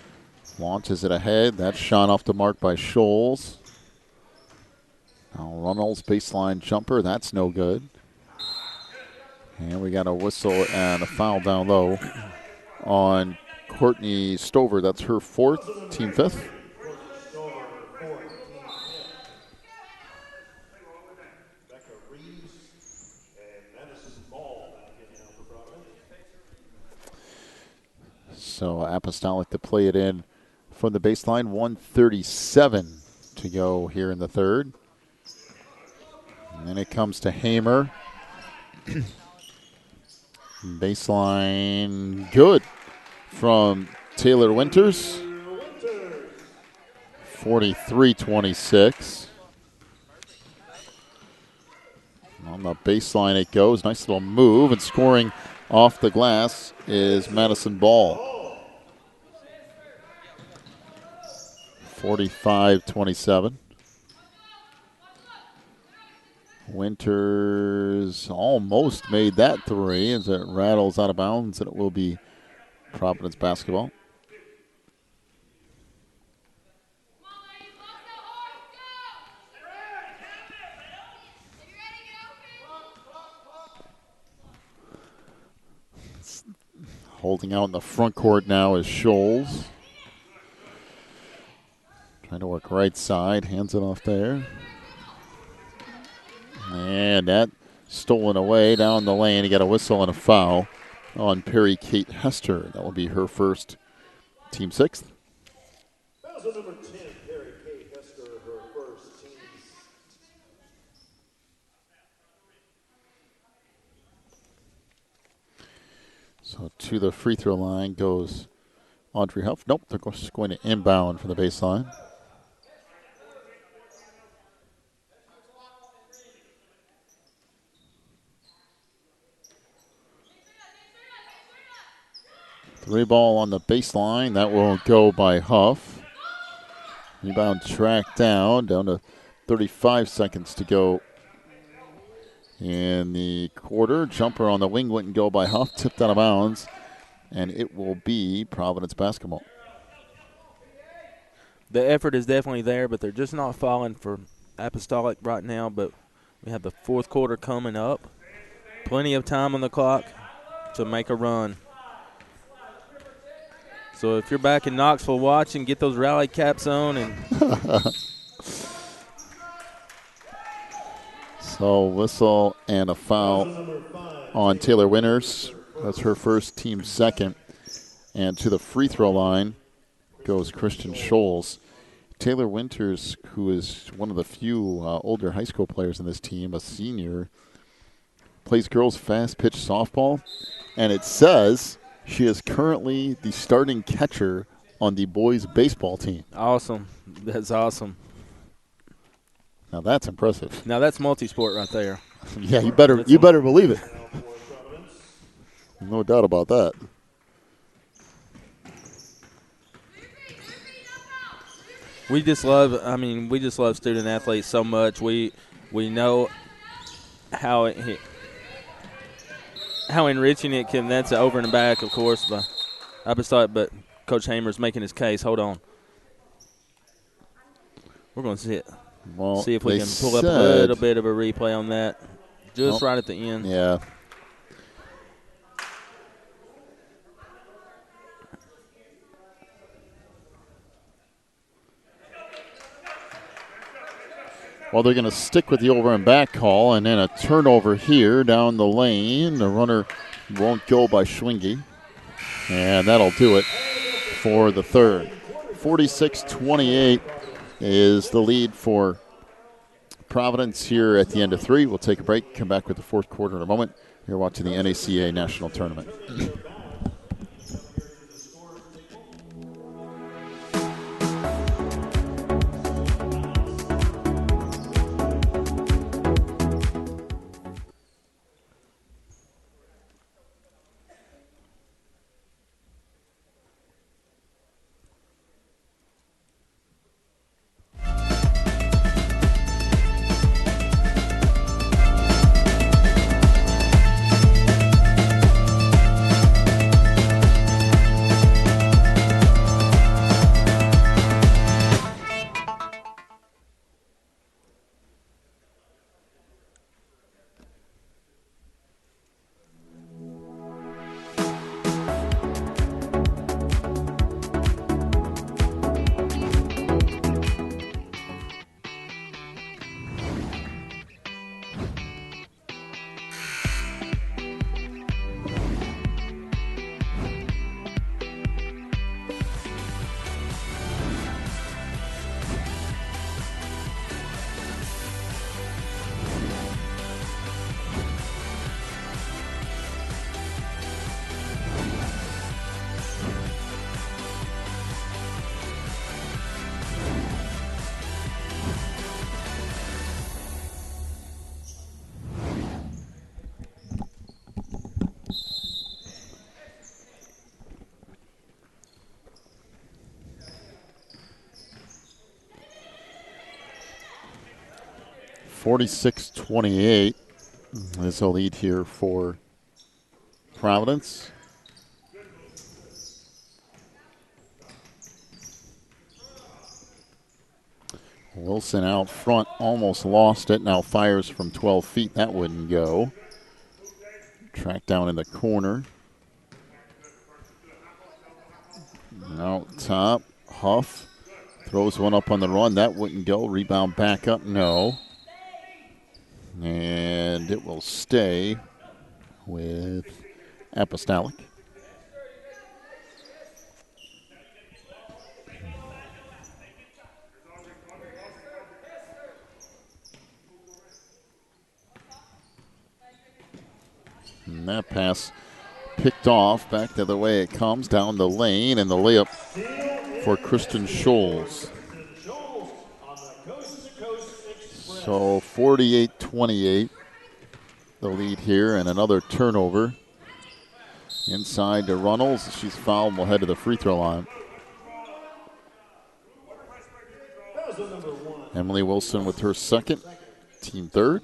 launches it ahead. That shot off the mark by Scholes. Now Runnels baseline jumper, that's no good. And we got a whistle and a foul down low on Courtney Stover. That's her 4th, team 5th. So Apostolic to play it in from the baseline. 1:37 to go here in the third. And then it comes to Hamer. Baseline good from Taylor Winters. 43-26. On the baseline it goes. Nice little move, and scoring off the glass is Madison Ball. 45-27. Winters almost made that three as it rattles out of bounds, and it will be Providence basketball. Holding out in the front court now is Scholes. Trying to work right side, hands it off there. And that stolen away down the lane. He got a whistle and a foul on Perry Kate Hester. That will be her first, team sixth. That was number 10, Perry Kate Hester, her first team. So to the free throw line goes Audrey Huff. Nope, they're just going to inbound from the baseline. Three ball on the baseline. That will go by Huff. Rebound tracked down to 35 seconds to go in the quarter. Jumper on the wing wouldn't go by Huff. Tipped out of bounds. And it will be Providence basketball. The effort is definitely there, but they're just not falling for Apostolic right now. But we have the fourth quarter coming up. Plenty of time on the clock to make a run. So if you're back in Knoxville watching, get those rally caps on. And So whistle and a foul on Taylor Winters. That's her first, team second. And to the free throw line goes Christian Scholes. Taylor Winters, who is one of the few older high school players in this team, a senior, plays girls fast pitch softball. And it says she is currently the starting catcher on the boys baseball team. Awesome. That's awesome. Now that's impressive. Now that's multi-sport right there. Yeah, you better believe it. No doubt about that. We just love student athletes so much. We know how enriching it can. That's over and back, of course, by Apostolic, but Coach Hamer's making his case. Hold on. We're going to see if we can pull up a little bit of a replay on that. Just right at the end. Yeah. Well, they're going to stick with the over and back call, and then a turnover here down the lane. The runner won't go by Schwingy, and that'll do it for the third. 46-28 is the lead for Providence here at the end of three. We'll take a break, come back with the fourth quarter in a moment. You're watching the NACA National Tournament. 46-28 is a lead here for Providence. Wilson out front, almost lost it. Now fires from 12 feet. That wouldn't go. Track down in the corner. Out top, Huff throws one up on the run. That wouldn't go. Rebound back up, no. And it will stay with Apostolic. And that pass picked off back the other way it comes down the lane, and the layup for Kristen Scholes. So 48-28 the lead here, and another turnover inside to Runnels. She's fouled and will head to the free throw line. Emily Wilson with her second, team third.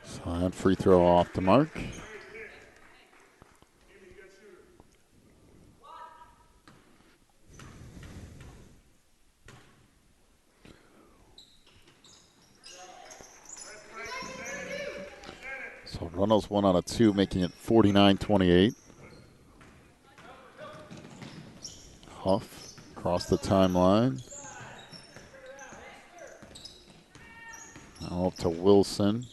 So free throw off the mark. So Runnels 1 out of 2, making it 49-28. Huff across the timeline. Now up to Wilson.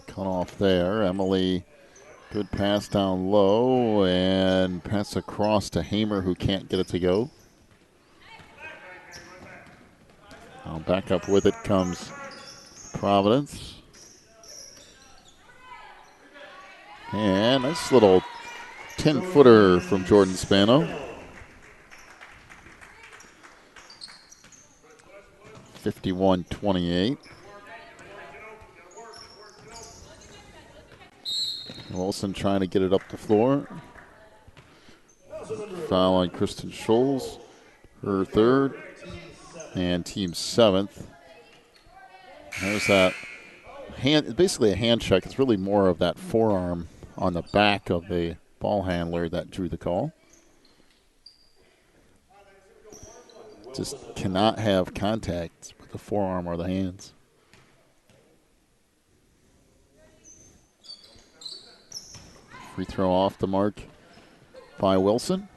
Cut off there. Emily, good pass down low and pass across to Hamer, who can't get it to go. Now back up with it comes Providence. And nice little 10-footer from Jordan Spano. 51-28. Wilson trying to get it up the floor. Foul on Kristen Scholes, her third, and team seventh. There's that hand, basically a hand check. It's really more of that forearm on the back of the ball handler that drew the call. Just cannot have contact with the forearm or the hands. Free throw off the mark by Wilson.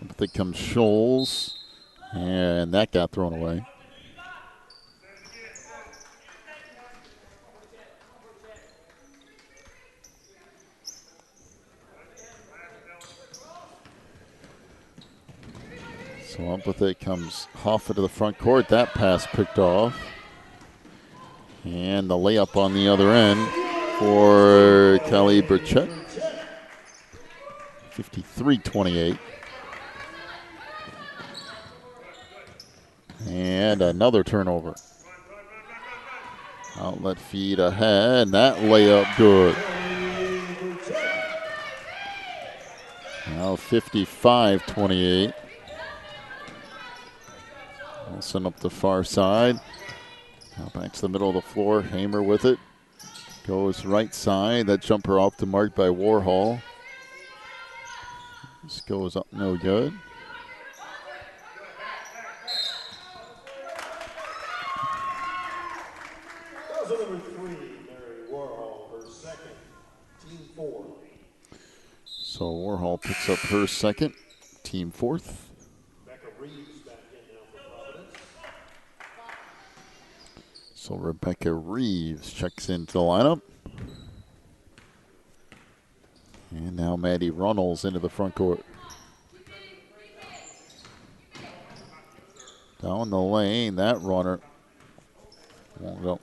Up it comes Scholes, and that got thrown away. So up with it comes Huff into the front court. That pass picked off. And the layup on the other end for Kelly Burchett. 53-28. And another turnover. Outlet feed ahead, and that layup good. Now 55-28. Wilson up the far side. Now back to the middle of the floor. Hamer with it. Goes right side. That jumper off the mark by Warhol. This goes up no good. Number 3, Mary Warhol, her second, team 4. So Warhol picks up her second, team fourth. So Rebecca Reeves checks into the lineup. And now Maddie Runnels into the front court. Down the lane, that runner won't go.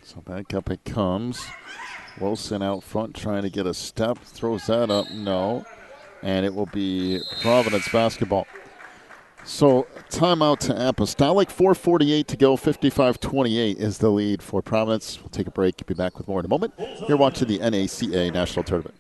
So back up it comes. Wilson out front trying to get a step. Throws that up, no. and it will be Providence basketball. So timeout to Apostolic, 4:48 to go, 55-28 is the lead for Providence. We'll take a break, be back with more in a moment. You're watching the NACA National Tournament.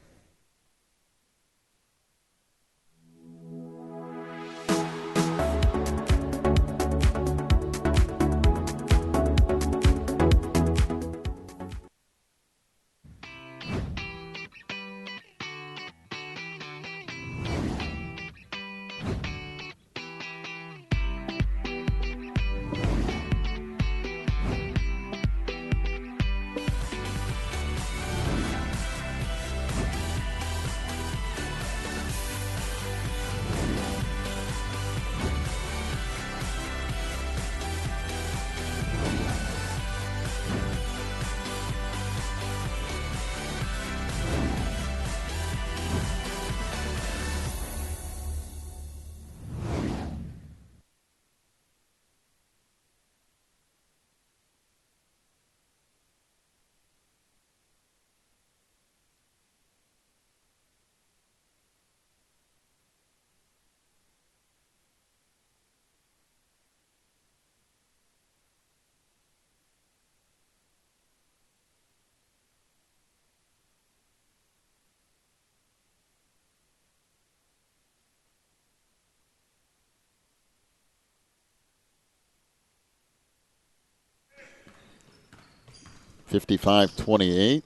(55-28)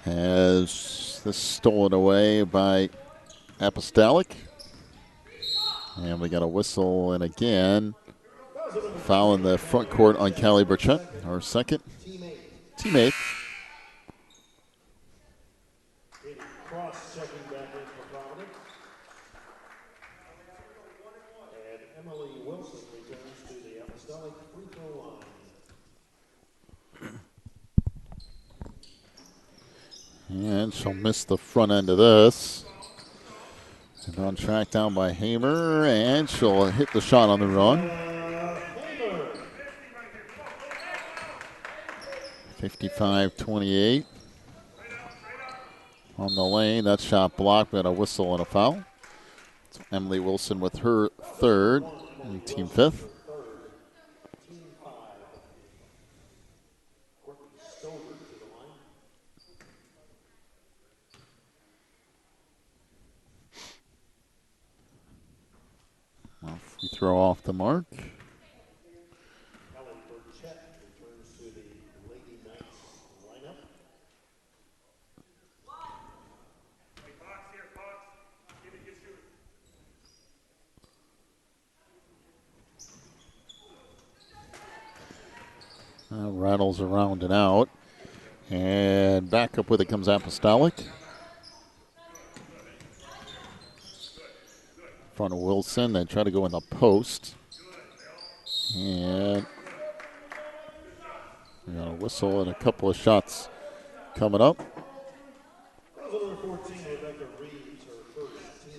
as this stolen away by Apostolic. And we got a whistle and again. Foul in the front court on Callie Burchett, our second teammate. Cross checking back in for Providence. And Emily Wilson returns to the Apostolic free throw line. And she'll miss the front end of this. And on track down by Hamer, and she'll hit the shot on the run. 55-28. On the lane, that shot blocked, we got a whistle and a foul. It's Emily Wilson with her third, and team fifth. Free throw off the mark. Rattles around and out. And back up with it comes Apostolic. Front of Wilson. They try to go in the post. And we got a whistle and a couple of shots coming up.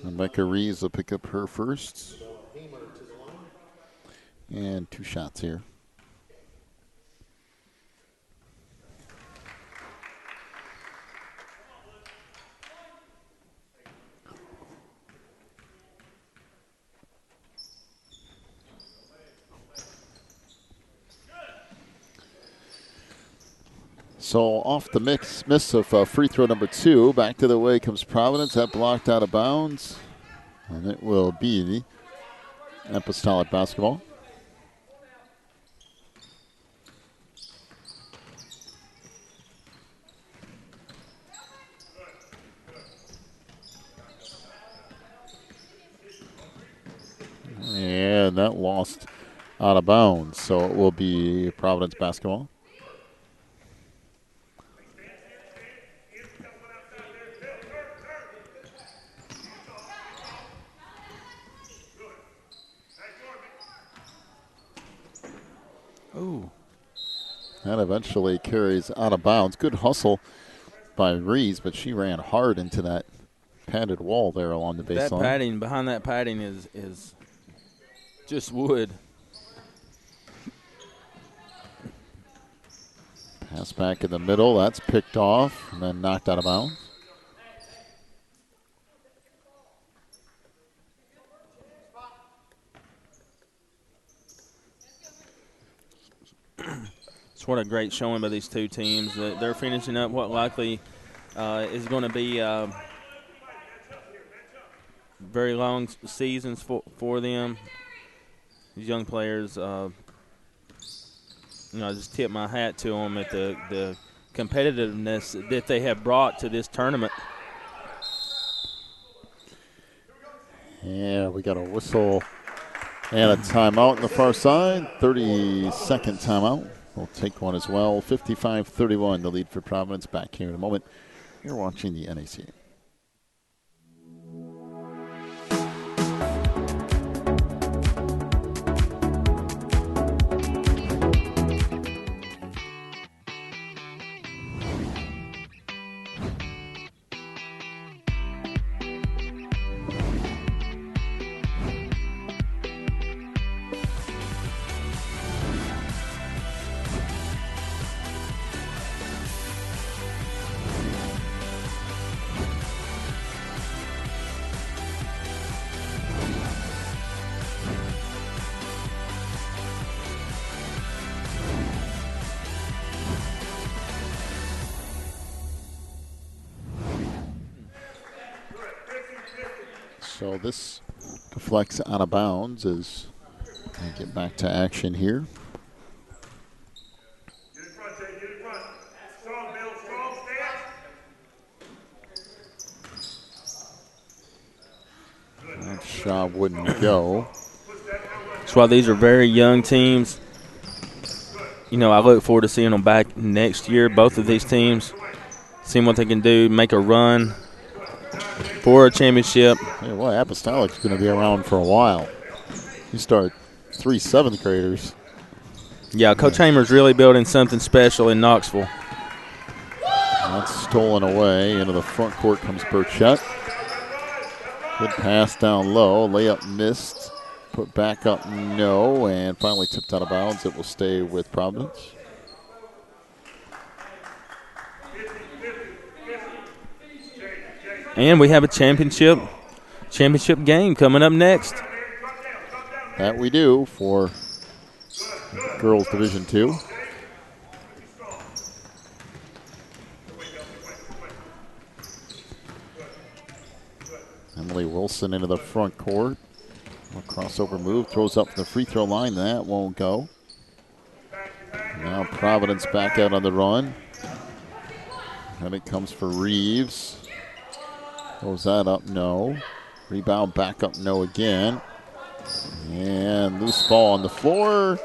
Rebecca Reeves will pick up her first. And two shots here. So off the miss of free throw number two. Back to the way comes Providence. That blocked out of bounds. And it will be Apostolic basketball. And that lost out of bounds. So it will be Providence basketball. Ooh. That eventually carries out of bounds. Good hustle by Reeves, but she ran hard into that padded wall there along the baseline. That padding, behind that padding is just wood. Pass back in the middle. That's picked off and then knocked out of bounds. what a great showing by these two teams. They're finishing up what likely is going to be very long seasons for them. These young players, I just tip my hat to them at the competitiveness that they have brought to this tournament. Yeah, we got a whistle and a timeout on the far side. 30-second timeout. We'll take one as well. 55-31, the lead for Providence. Back here in a moment. You're watching the NACA. So this deflects out of bounds as we get back to action here. That shot wouldn't go. That's why these are very young teams. I look forward to seeing them back next year, both of these teams, seeing what they can do, make a run for a championship. Hey, well, Apostolic's going to be around for a while. You start 3 7th graders. Yeah, Coach Hamer's really building something special in Knoxville. That's stolen away. Into the front court comes Burchett. Good pass down low. Layup missed. Put back up, no. And finally tipped out of bounds. It will stay with Providence. And we have a championship game coming up next. That we do for Girls Division II. Emily Wilson into the front court. A crossover move, throws up from the free throw line. That won't go. Now Providence back out on the run. And it comes for Reeves. Throws that up, no. Rebound back up, no again. And loose ball on the floor.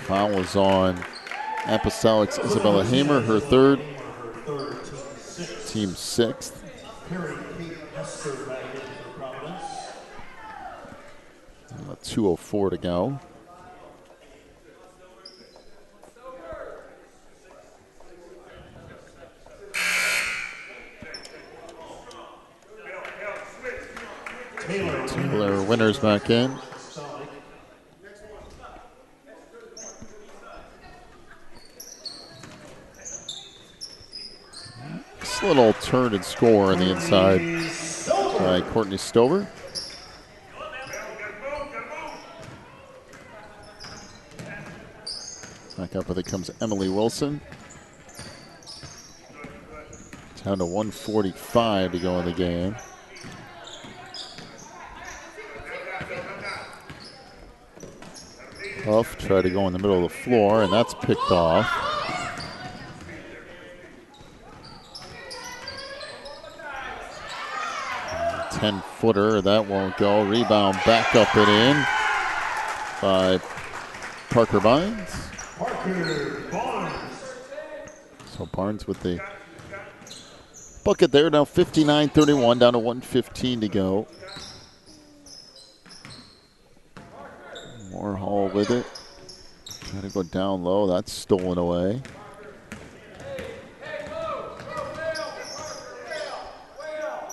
Foul was on Apostolic's Isabella Hamer, her third. Team sixth. 2:04 to go. Taylor Winters back in. This little turn and score on the inside by Courtney Stover. Back up with it comes Emily Wilson. Down to 1:45 to go in the game. Huff tried to go in the middle of the floor, and that's picked off. And 10-footer, that won't go. Rebound back up and in by Parker Barnes. So Barnes with the bucket there. Now 59-31, down to 1:15 to go. Warhol with it. Trying to go down low. That's stolen away.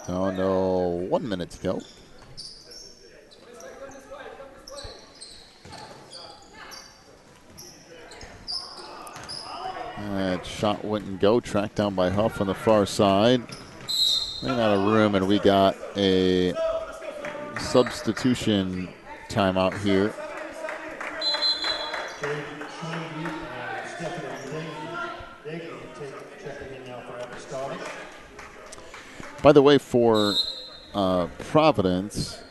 Oh no, 1 minute to go. That shot wouldn't go. Tracked down by Huff on the far side. Ran out of room, and we got a substitution timeout here. checking in now for Apostolic. By the way, for Providence,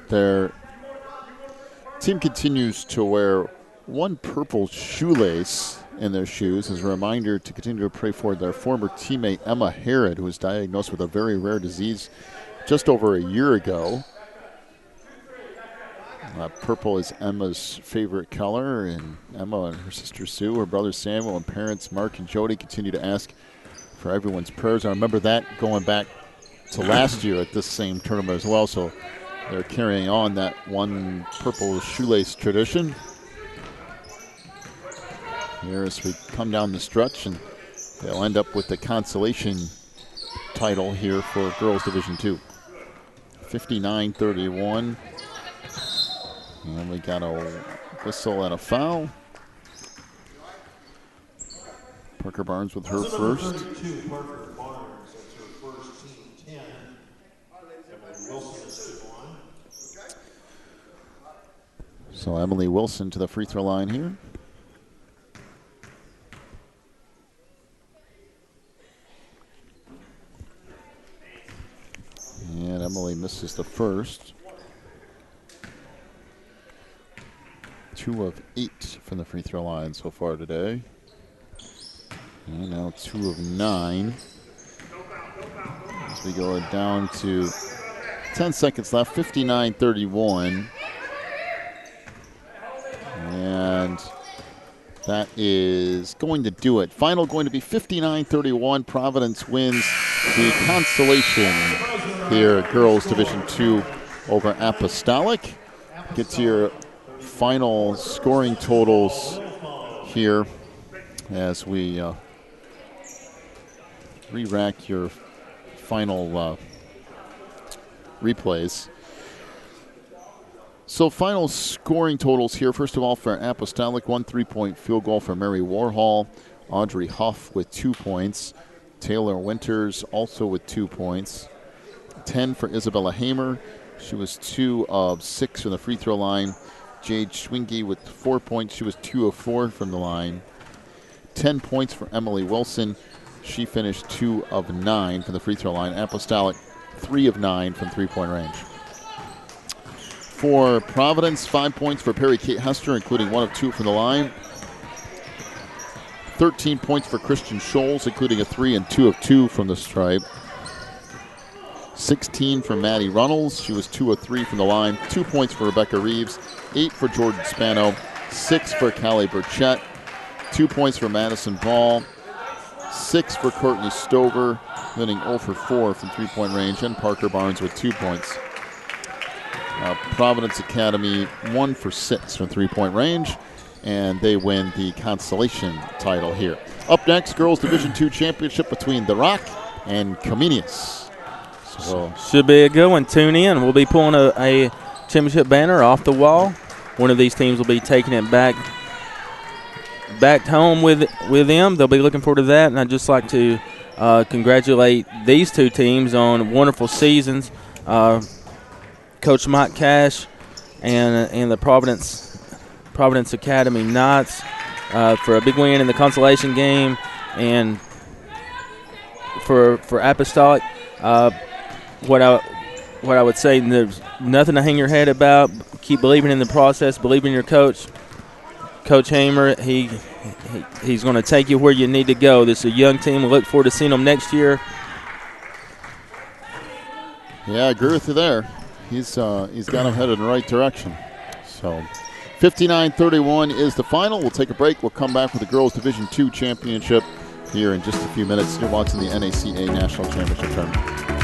their team continues to wear one purple shoelace in their shoes as a reminder to continue to pray for their former teammate Emma Herod, who was diagnosed with a very rare disease just over a year ago. Purple is Emma's favorite color, and Emma and her sister Sue, her brother Samuel, and parents Mark and Jody continue to ask for everyone's prayers. I remember that going back to last year at this same tournament as well, so they're carrying on that one purple shoelace tradition. Here as we come down the stretch, and they'll end up with the consolation title here for Girls Division II. 59-31. And we got a whistle and a foul. Parker Barnes with her first. Parker Barnes, that's her first team 10. Emily Wilson is to one. So Emily Wilson to the free throw line here. And Emily misses the first. 2 of 8 from the free throw line so far today. And now 2 of 9. As we go down to 10 seconds left, 59-31. And that is going to do it. Final going to be 59-31. Providence wins the consolation here at Girls Division II over Apostolic. Get to your final scoring totals here as we re-rack your final replays. So final scoring totals here. First of all, for Apostolic, 1 3-point field goal for Mary Warhol. Audrey Huff with 2 points. Taylor Winters also with 2 points. 10 for Isabella Hamer. She was 2 of 6 from the free throw line. Jade Schwinge with 4 points. She was 2 of 4 from the line. 10 points for Emily Wilson. She finished 2 of 9 from the free throw line. Apostolic, 3 of 9 from three-point range. For Providence, 5 points for Perry Kate Hester, including 1 of 2 from the line. 13 points for Christian Scholes, including a 3 and 2 of 2 from the stripe. 16 for Maddie Runnels. She was 2 of 3 from the line. 2 points for Rebecca Reeves. 8 for Jordan Spano. 6 for Callie Burchett. 2 points for Madison Ball. 6 for Courtney Stover, winning 0 for 4 from three-point range. And Parker Barnes with 2 points. Providence Academy 1 for 6 from three-point range. And they win the consolation title here. Up next, Girls Division II Championship between The Rock and Comenius. So should be a good one. Tune in. We'll be pulling a championship banner off the wall. One of these teams will be taking it back home with them. They'll be looking forward to that. And I'd just like to congratulate these two teams on wonderful seasons. Coach Mike Cash and the Providence Academy Knights for a big win in the consolation game, and for Apostolic. What I would say, there's nothing to hang your head about. Keep believing in the process. Believe in your coach, Coach Hamer. He's going to take you where you need to go. This is a young team. We look forward to seeing them next year. Yeah, I agree with you there. He's got them headed in the right direction. So 59-31 is the final. We'll take a break. We'll come back with the Girls Division II Championship here in just a few minutes. You're watching the NACA National Championship Tournament.